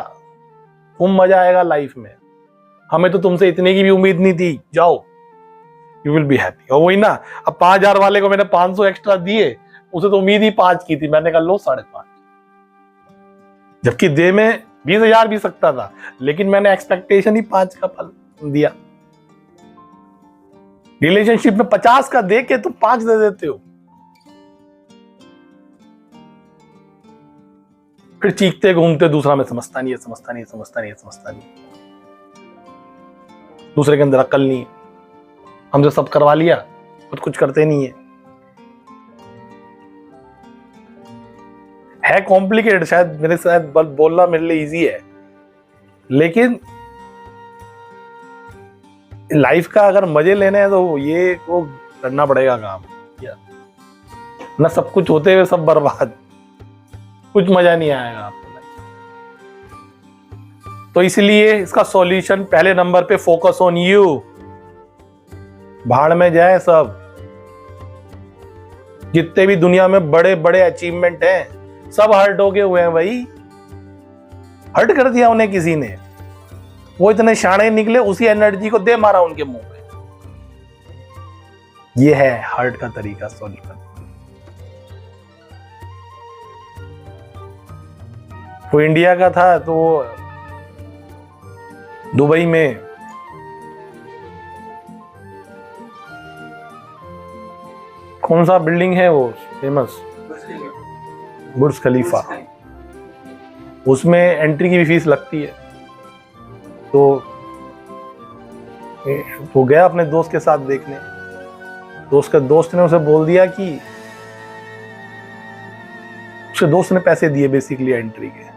खूब मजा आएगा लाइफ में। हमें तो तुमसे इतने की भी उम्मीद नहीं थी, जाओ, यू विल बी हैप्पी। और वही ना, अब 5,000 वाले को मैंने 500 एक्स्ट्रा दिए, उसे तो उम्मीद ही 5 की थी, मैंने कहा लो 5.5, जबकि दे में 20,000 भी सकता था, लेकिन मैंने एक्सपेक्टेशन ही 5 का फल दिया। रिलेशनशिप में 50 का दे के तुम 5 दे देते हो, फिर चीखते घूमते दूसरा, मैं समझता नहीं है, समझता नहीं है, समझता नहीं है, समझता नहीं। दूसरे के अंदर अक्ल नहीं, हमसे सब करवा लिया, खुद कुछ करते नहीं है कॉम्प्लिकेटेड। शायद मेरे साथ बोलना मेरे लिए इजी है, लेकिन लाइफ का अगर मजे लेने हैं तो ये वो करना पड़ेगा काम, ना सब कुछ होते हुए सब बर्बाद, कुछ मजा नहीं आएगा आपको। तो इसलिए इसका सॉल्यूशन, पहले नंबर पे फोकस ऑन यू। भाड़ में जाए सब, जितने भी दुनिया में बड़े बड़े अचीवमेंट हैं सब हर्ट हो गए हुए हैं भाई, हर्ट कर दिया उन्हें किसी ने, वो इतने शाणे निकले, उसी एनर्जी को दे मारा उनके मुंह पे। ये है हर्ट का तरीका, सॉल्यूशन। वो इंडिया का था तो दुबई में कौन सा बिल्डिंग है वो फेमस, बुर्ज खलीफा, उसमें एंट्री की भी फीस लगती है। तो वो गया अपने दोस्त के साथ देखने, दोस्त ने उसे बोल दिया कि, उसके दोस्त ने पैसे दिए बेसिकली एंट्री के।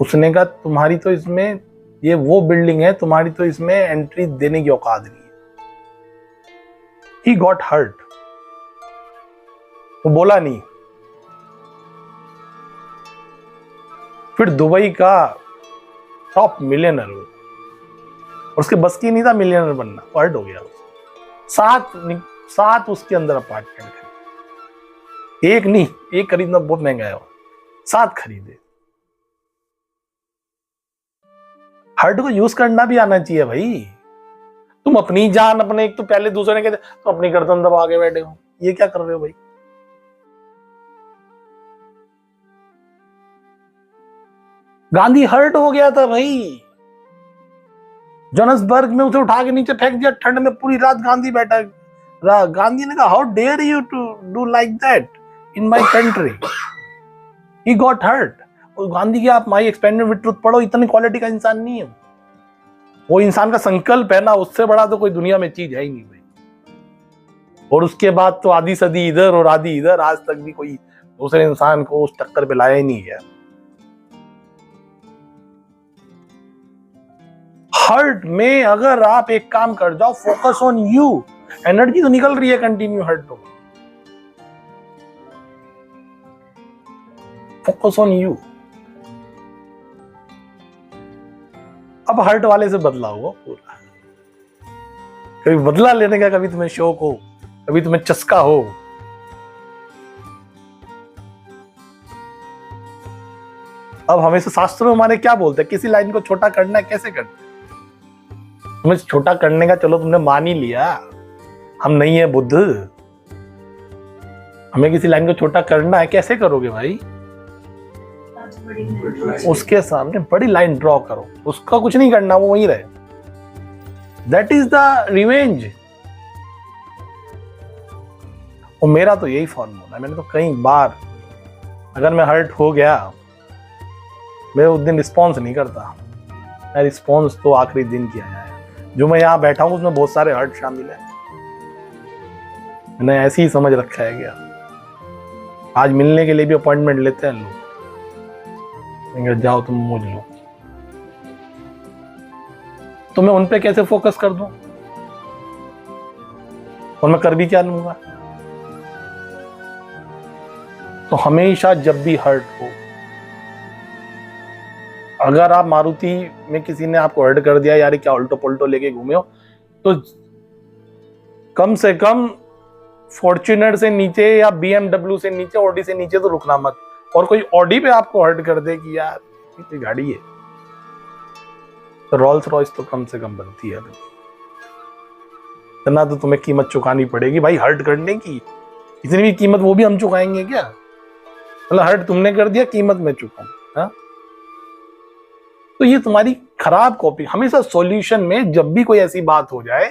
उसने कहा तुम्हारी तो इसमें, ये वो बिल्डिंग है, तुम्हारी तो इसमें एंट्री देने की औकात नहीं है। He got hurt, वो बोला नहीं। फिर दुबई का टॉप मिलियनर, और उसके बस की नहीं था मिलियनर बनना, हर्ट हो गया। 7 उसके अंदर अपार्टमेंट खरीदे, एक नहीं, एक खरीदना बहुत महंगा है, 7 खरीदे। हर्ट को यूज करना भी आना चाहिए भाई। तुम अपनी जान अपने, एक तो पहले दूसरे ने कहते तो अपनी गर्दन दबा के बैठे हो, ये क्या कर रहे हो भाई? गांधी हर्ट हो गया था भाई, जोहान्सबर्ग में उसे उठा के नीचे फेंक दिया ठंड में, पूरी रात गांधी बैठा रहा। गांधी ने कहा how dare you to do like that in my country, he got hurt. और गांधी की आप माई एक्सपेरिमेंट विद ट्रुथ पढ़ो, इतनी क्वालिटी का इंसान नहीं है वो। इंसान का संकल्प है ना, उससे बड़ा तो कोई दुनिया में चीज है ही नहीं भाई। और उसके बाद तो आधी सदी इधर और आधी इधर, आज तक भी कोई दूसरे इंसान को उस टक्कर पे लाया ही नहीं है। हर्ट में अगर आप एक काम कर जाओ, फोकस ऑन यू, एनर्जी तो निकल रही है कंटिन्यू हर्ट हो, फोकस ऑन यू। अब हर्ट वाले से बदला हुआ पूरा, कभी बदला लेने का कभी तुम्हें शौक हो, कभी तुम्हें चस्का हो, अब हमेशा शास्त्रों में हमारे क्या बोलते हैं, किसी लाइन को छोटा करना है, कैसे करना है? तुम्हें छोटा करने का चलो तुमने मान ही लिया, हम नहीं है बुद्ध, हमें किसी लाइन को छोटा करना है, कैसे करोगे भाई? उसके सामने बड़ी लाइन ड्रॉ करो, उसका कुछ नहीं करना, वो वहीं रहे। That is the revenge. और मेरा तो यही फॉर्मूला है, मैंने तो कई बार, अगर मैं हर्ट हो गया, मैं उस दिन रिस्पॉन्स नहीं करता, मैं रिस्पॉन्स तो आखिरी दिन किया जाए। जो मैं यहाँ बैठा हूं उसमें बहुत सारे हर्ट शामिल है, मैंने ऐसे ही समझ रखा है। क्या आज मिलने के लिए भी अपॉइंटमेंट लेते हैं लोग, जाओ तुम मुझ लो, तो मैं उन पे कैसे फोकस कर दूं? और मैं कर भी क्या लूंगा? तो हमेशा जब भी हर्ट हो, अगर आप मारुति में किसी ने आपको हर्ट कर दिया, यार क्या उल्टो पुल्टो लेके घूमे हो, तो कम से कम फॉर्च्यूनर से नीचे या BMW से नीचे, ऑडी से नीचे तो रुकना मत। और कोई ऑडी पे आपको हर्ट कर दे कि यार इतनी गाड़ी है, तो रोल्स रॉयस तो कम से कम बनती है, इतना तो तुम्हें कीमत चुकानी पड़ेगी भाई हर्ट करने की। इतनी भी कीमत वो भी हम चुकाएंगे क्या? मतलब हर्ट तुमने कर दिया, कीमत मैं चुकाऊं? हाँ, तो ये तुम्हारी खराब कॉपी। हमेशा सॉल्यूशन में जब भी कोई ऐसी बात हो जाए,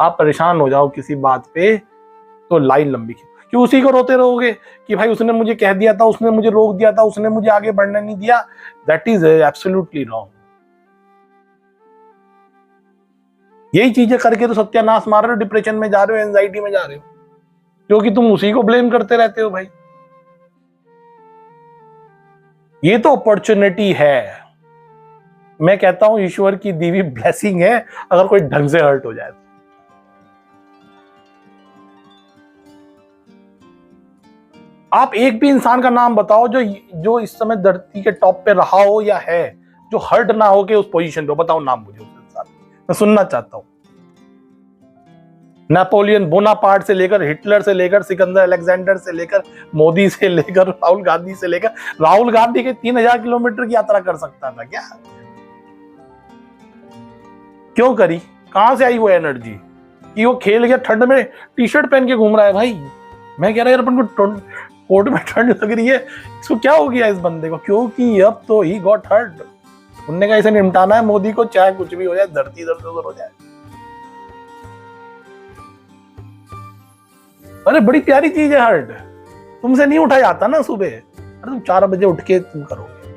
आप परेशान हो जाओ किसी बात पे, तो लाइन लंबी क्यों उसी को रोते रहोगे कि भाई उसने मुझे कह दिया था, उसने मुझे रोक दिया था, उसने मुझे आगे बढ़ने नहीं दिया। That is absolutely wrong. यही चीजें करके तो सत्यानाश मार रहे हो, डिप्रेशन में जा रहे हो, एंजाइटी में जा रहे हो, क्योंकि तुम उसी को ब्लेम करते रहते हो भाई। ये तो अपॉर्चुनिटी है, मैं कहता हूं ईश्वर की दी हुई ब्लेसिंग है, अगर कोई ढंग से हर्ट हो जाए। आप एक भी इंसान का नाम बताओ जो इस समय धरती के टॉप पे रहा हो या है, जो हर्ट ना हो के उस पोजीशन पे, बताओ नाम मुझे उस इंसान, मैं सुनना चाहता हूं। नेपोलियन बोनापार्ट से लेकर, हिटलर से लेकर, सिकंदर अलेक्जेंडर से लेकर, मोदी से लेकर, राहुल गांधी से लेकर। राहुल गांधी के 3000 किलोमीटर की यात्रा कर सकता था क्या? क्यों करी? कहां से आई वो एनर्जी कि वो खेल गया, ठंड में टी शर्ट पहन के घूम रहा है भाई। मैं कह रहा यार अपन को कोट में ठंड लग रही है, इसको क्या हो गया इस बंदे को? क्योंकि अब तो ही गॉट हर्ट। उनने कहा इसे निपटाना है मोदी को, चाहे कुछ भी हो जाए, धरती इधर उधर हो जाए। अरे बड़ी प्यारी चीज है हर्ट, तुमसे नहीं उठा जाता ना सुबह। अरे तुम 4 बजे उठ के तुम करोगे,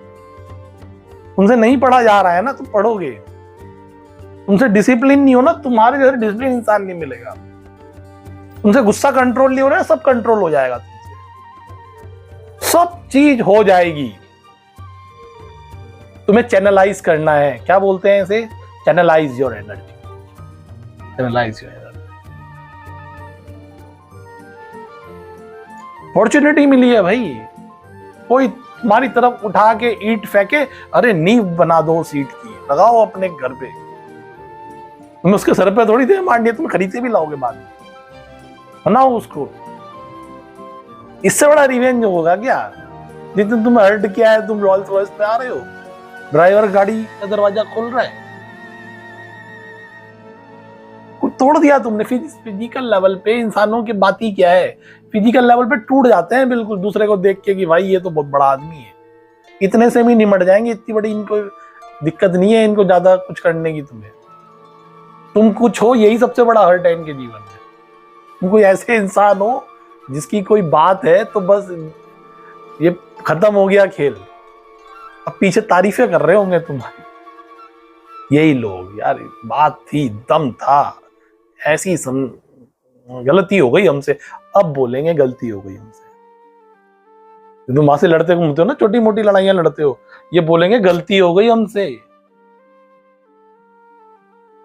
तुमसे नहीं पढ़ा जा रहा है ना, तुम पढ़ोगे। तुमसे डिसिप्लिन नहीं हो ना, तुम्हारे जैसे डिसिप्लिन इंसान नहीं मिलेगा। तुमसे गुस्सा कंट्रोल नहीं हो रहा है, सब कंट्रोल हो जाएगा तुमसे, सब चीज हो जाएगी। तुम्हें चैनलाइज करना है, क्या बोलते हैं इसे? Channelise your energy, channelise your energy. Opportunity मिली है भाई, कोई तुम्हारी तरफ उठा के ईंट फेंके, अरे नींव बना दो उस ईंट की, लगाओ अपने घर पे। तुम्हें उसके सर पे थोड़ी देर मारनी है, तुम खरीद से भी लाओगे बाद में, बनाओ उसको। इससे बड़ा रिवेंज होगा क्या? जितने तुम हर्ट किया है, तुम रोल्स रॉयस पे आ रहे हो, ड्राइवर गाड़ी का दरवाजा खोल रहा है, तोड़ दिया तुमने। फिजिकल लेवल पे इंसानों की बात ही क्या है, फिजिकल लेवल पे टूट जाते हैं बिल्कुल दूसरे को देख के कि भाई ये तो बहुत बड़ा आदमी है, इतने से भी निमट जाएंगे, इतनी बड़ी इनको दिक्कत नहीं है इनको ज्यादा कुछ करने की। तुम कुछ हो, यही सबसे बड़ा हर्ट है इनके जीवन में। तुम कोई ऐसे इंसान हो जिसकी कोई बात है तो बस ये खत्म हो गया खेल, अब पीछे तारीफें कर रहे होंगे तुम्हारी। यही लोग यार, बात थी, दम था, ऐसी गलती हो गई हमसे, अब बोलेंगे गलती हो गई हमसे। तुम वहां से लड़ते घूमते हो ना, छोटी मोटी लड़ाइयां लड़ते हो, ये बोलेंगे गलती हो गई हमसे।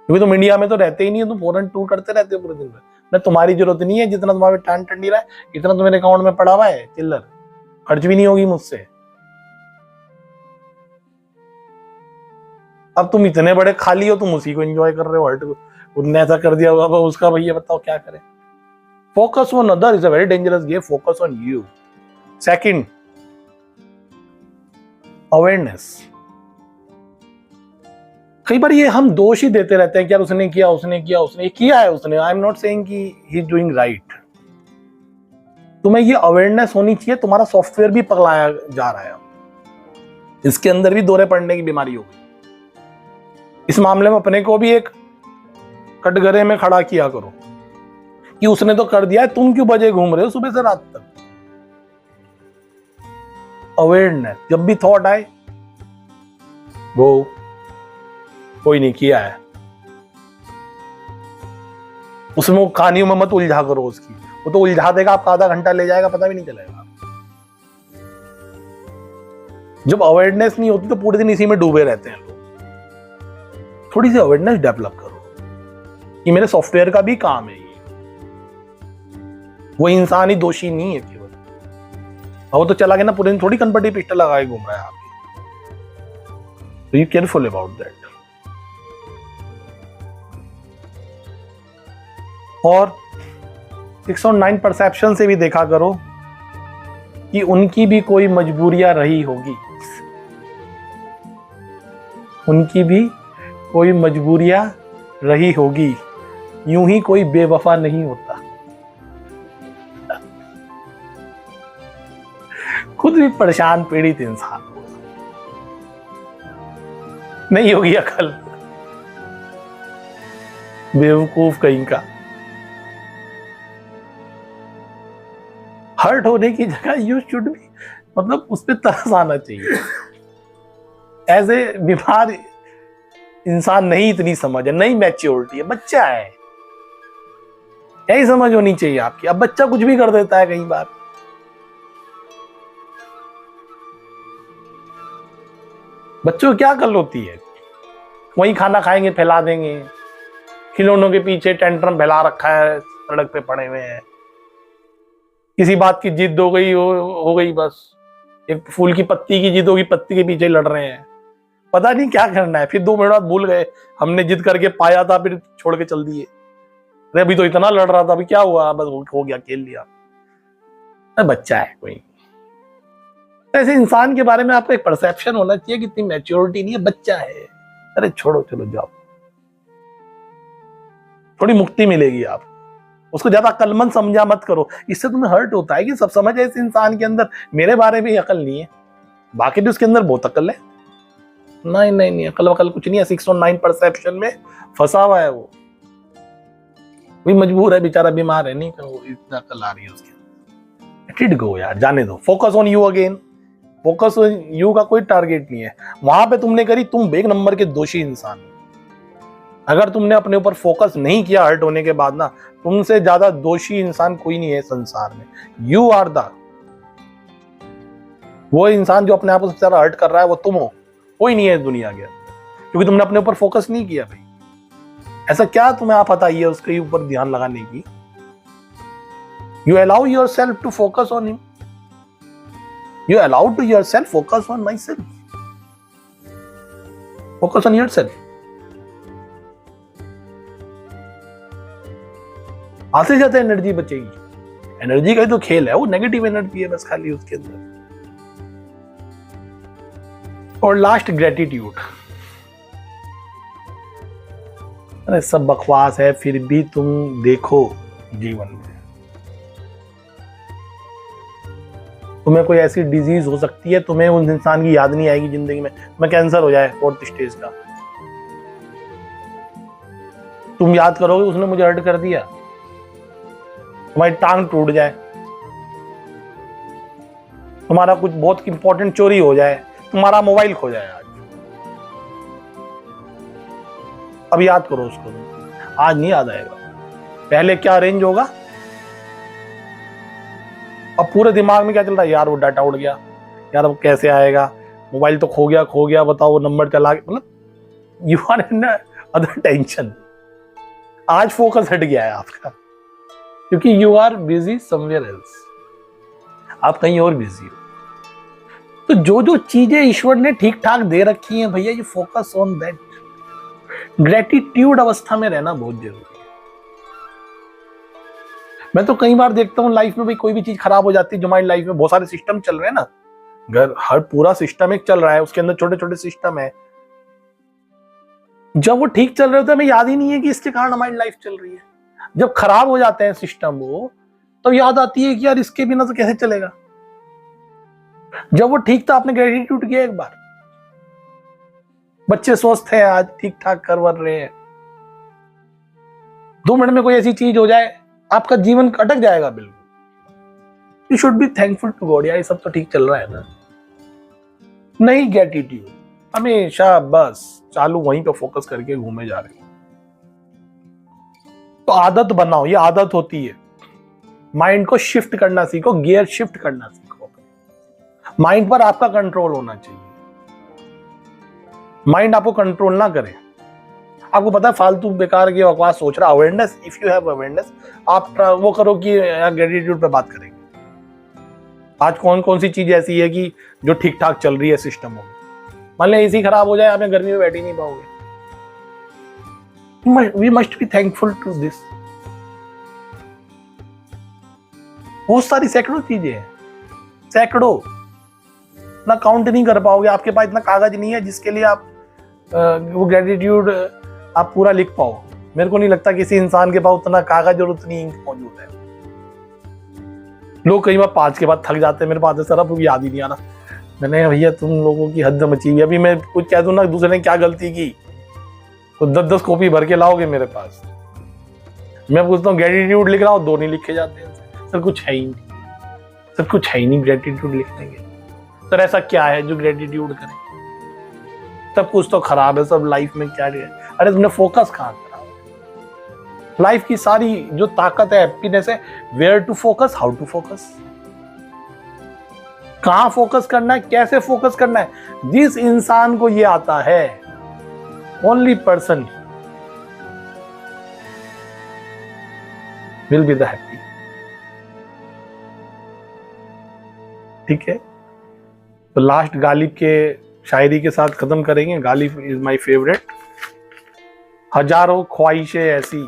क्योंकि तुम इंडिया में तो रहते ही नहीं हो, तुम फॉरेन टूर करते रहते हो पूरे दिन में। मैं तुम्हारी जरूरत नहीं है, जितना तुम्हारे टाइम टंडी रहा है इतना तो मेरे अकाउंट में पड़ा हुआ है चिल्लर, खर्च भी नहीं होगी मुझसे। अब तुम इतने बड़े खाली हो, तुम उसी को एंजॉय कर रहे हो, हर्ट उनने ऐसा कर दिया होगा उसका, भैया बताओ क्या करें। Focus on other is a very dangerous game, focus on you. Second, awareness. कई बार ये हम दोष ही देते रहते हैं कि यार उसने किया, उसने किया, उसने किया है उसने। आई एम नॉट सेइंग कि ही इज डूइंग राइट। तुम्हें ये अवेयरनेस होनी चाहिए, तुम्हारा सॉफ्टवेयर भी पगलाया जा रहा है, इसके अंदर भी दौरे पड़ने की बीमारी हो गई। इस मामले में अपने को भी एक कटघरे में खड़ा किया करो कि उसने तो कर दिया है, तुम क्यों बजे घूम रहे हो सुबह से रात तक। अवेयरनेस, जब भी थॉट आए वो कोई नहीं किया है, उसमें वो कहानियों में मत उलझा करो उसकी, वो तो उलझा देगा, आपका आधा घंटा ले जाएगा, पता भी नहीं चलेगा। जब अवेयरनेस नहीं होती तो पूरे दिन इसी में डूबे रहते हैं लोग। थोड़ी सी अवेयरनेस डेवलप करो कि मेरे सॉफ्टवेयर का भी काम है ये, वो इंसान ही दोषी नहीं है केवल। वो तो चला गया ना, पूरे दिन थोड़ी कनपटी पिस्टल लगाए घूम रहा है आपकी। तो यू केयरफुल अबाउट दैट। और 609 परसेप्शन से भी देखा करो कि उनकी भी कोई मजबूरियां रही होगी, उनकी भी कोई मजबूरियां रही होगी, यूं ही कोई बेवफा नहीं होता। खुद भी परेशान पीड़ित इंसान नहीं होगी अकल, बेवकूफ कहीं का। हर्ट होने की जगह यू शुड भी, मतलब उस पर तरस आना चाहिए। ऐसे बीमार इंसान नहीं, इतनी समझ है, नहीं मैच्योरिटी है, बच्चा है, यही समझ होनी चाहिए आपकी। अब बच्चा कुछ भी कर देता है कई बार। बच्चों को क्या अकल होती है, वही खाना खाएंगे फैला देंगे, खिलौनों के पीछे टेंट्रम फैला रखा है, सड़क पे पड़े हुए हैं, किसी बात की जिद हो गई, हो गई बस, एक फूल की पत्ती की जिद होगी, पत्ती के पीछे लड़ रहे हैं, पता नहीं क्या करना है, फिर 2 मिनट बाद भूल गए हमने जिद करके पाया था, फिर छोड़ के चल दिए। अरे अभी तो इतना लड़ रहा था, अभी क्या हुआ, बस हो गया, खेल लिया। बच्चा है कोई। ऐसे इंसान के बारे में आपको एक परसेप्शन होना चाहिए कि इतनी मैच्योरिटी नहीं है, बच्चा है, अरे छोड़ो, चलो जाओ, थोड़ी मुक्ति मिलेगी। आप उसको ज्यादा अक्लमंद समझा मत करो, इससे तुम्हें हर्ट होता है कि सब समझ है इस इंसान के अंदर, मेरे बारे में ही अकल नहीं है, बाकी भी उसके अंदर बहुत अकल है। नहीं नहीं नहीं, अकल वकल कुछ नहीं है, 609 परसेप्शन में फंसा हुआ है वो भी, मजबूर है बेचारा, बीमार है, नहीं वो इतना अकल आ रही है उसके। लेट इट गो यार, जाने दो। Focus on you again. Focus on you का कोई टारगेट नहीं है, वहां पे तुमने करी, तुम 1 नंबर के दोषी इंसान। अगर तुमने अपने ऊपर फोकस नहीं किया हर्ट होने के बाद ना, तुमसे ज्यादा दोषी इंसान कोई नहीं है संसार में। यू आर द, वो इंसान जो अपने आप को सबसे ज्यादा हर्ट कर रहा है वो तुम हो, कोई नहीं है दुनिया के, क्योंकि तुमने अपने ऊपर फोकस नहीं किया भाई। ऐसा क्या तुम्हें आप बताइए उसके ऊपर ध्यान लगाने की। You allow yourself to focus on him, you allow to yourself focus on myself, focus on yourself. आते जाते एनर्जी बचेगी, एनर्जी का ही तो खेल है, वो नेगेटिव एनर्जी है बस खाली उसके अंदर। और लास्ट, ग्रेटिट्यूड। अरे सब बकवास है, फिर भी तुम देखो जीवन में तुम्हें कोई ऐसी डिजीज हो सकती है, तुम्हें उस इंसान की याद नहीं आएगी जिंदगी में। तुम्हें कैंसर हो जाए 4th स्टेज का, तुम याद करोगे उसने मुझे हर्ट कर दिया। तुम्हारी टांग टूट जाए, तुम्हारा कुछ बहुत इंपॉर्टेंट चोरी हो जाए, तुम्हारा मोबाइल खो जाए आज, अब याद करो उसको। आज नहीं याद आएगा, पहले क्या अरेंज होगा। अब पूरे दिमाग में क्या चल रहा है, यार वो डाटा उड़ गया, यार अब कैसे आएगा, मोबाइल तो खो गया, बताओ वो नंबर चला गया। मतलब you are in other tension. आज फोकस हट गया है आपका, क्योंकि you are busy somewhere else, आप कहीं और बिजी हो। तो जो जो चीजें ईश्वर ने ठीक ठाक दे रखी हैं भैया, you focus on that. Gratitude अवस्था में रहना बहुत जरूरी है। मैं तो कई बार देखता हूँ लाइफ में, भाई कोई भी चीज खराब हो जाती है, जो हमारी लाइफ में बहुत सारे सिस्टम चल रहे हैं ना, घर हर पूरा सिस्टम एक चल रहा है, उसके अंदर छोटे छोटे सिस्टम है। जब वो ठीक चल रहे होते हैं, हमें याद ही नहीं है कि इसके कारण हमारी लाइफ चल रही है। जब खराब हो जाते हैं सिस्टम वो, तो याद आती है कि यार इसके बिना तो कैसे चलेगा। जब वो ठीक था, आपने ग्रेटिट्यूड किया एक बार, बच्चे स्वस्थ हैं आज, ठीक ठाक कर वर रहे हैं। 2 मिनट में कोई ऐसी चीज हो जाए, आपका जीवन अटक जाएगा बिल्कुल। You should be thankful to God, यार ये सब तो ठीक चल रहा है ना। नहीं ग्रेटिट्यूड, हमेशा बस चालू वहीं पे फोकस करके घूमे जा रहे हैं। तो आदत बनाओ, ये आदत होती है। माइंड को शिफ्ट करना सीखो, गियर शिफ्ट करना सीखो। माइंड पर आपका कंट्रोल होना चाहिए, माइंड आपको कंट्रोल ना करे। आपको पता है फालतू बेकार की बकवास सोच रहा, awareness, if you have awareness, आप वो करो कि यार ग्रेटिट्यूड पे बात करेंगे। आज कौन कौन सी चीज ऐसी है कि जो ठीक ठाक चल रही है सिस्टम में। मान लिया एसी खराब हो जाए, आप गर्मी में बैठ ही नहीं पाओगे। We must be thankful to this. बहुत सारी सैकड़ों चीजें हैं, सैकड़ों, ना काउंट नहीं कर पाओगे। आपके पास इतना कागज नहीं है जिसके लिए आप वो ग्रेटिट्यूड आप पूरा लिख पाओ। मेरे को नहीं लगता किसी इंसान के पास उतना कागज और उतनी इंक मौजूद है। लोग कई बार 5 के बाद थक जाते हैं, मेरे पास सर अब याद ही नहीं आ रहा। मैंने भैया तुम लोगों की हद मची हुई। अभी मैं कुछ कह दूं ना, दूसरे ने क्या गलती की, तो 10-10 कॉपी भर के लाओगे मेरे पास। मैं पूछता हूँ ग्रेटिट्यूड लिख रहा हूँ, 2 नहीं लिखे जाते हैं। सर कुछ है ही नहीं, सर कुछ है ही नहीं ग्रेटिट्यूड लिखने के। सर ऐसा क्या है जो ग्रेटिट्यूड करे? सब कुछ तो खराब है, सब लाइफ में क्या है। अरे तुमने फोकस कहाँ करा? लाइफ की सारी जो ताकत है, हैप्पीनेस है, where to focus, how to focus, कहां फोकस करना है, कैसे फोकस करना है। जिस इंसान को ये आता है, only person will be the happy. ठीक है, तो लास्ट गालिब के शायरी के साथ खत्म करेंगे। Ghalib is my favourite. हजारों ख्वाहिशें ऐसी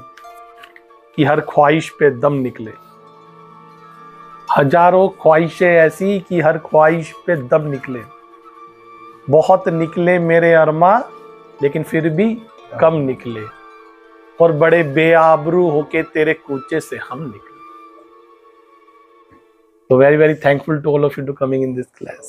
कि हर ख्वाहिश पे दम निकले, हजारों ख्वाहिशें ऐसी कि हर ख्वाहिश पे दम निकले। बहुत निकले मेरे अरमा, लेकिन फिर भी कम निकले, और बड़े बेआबरू होके तेरे कूचे से हम निकले। So very, very thankful to all of you to coming in this class.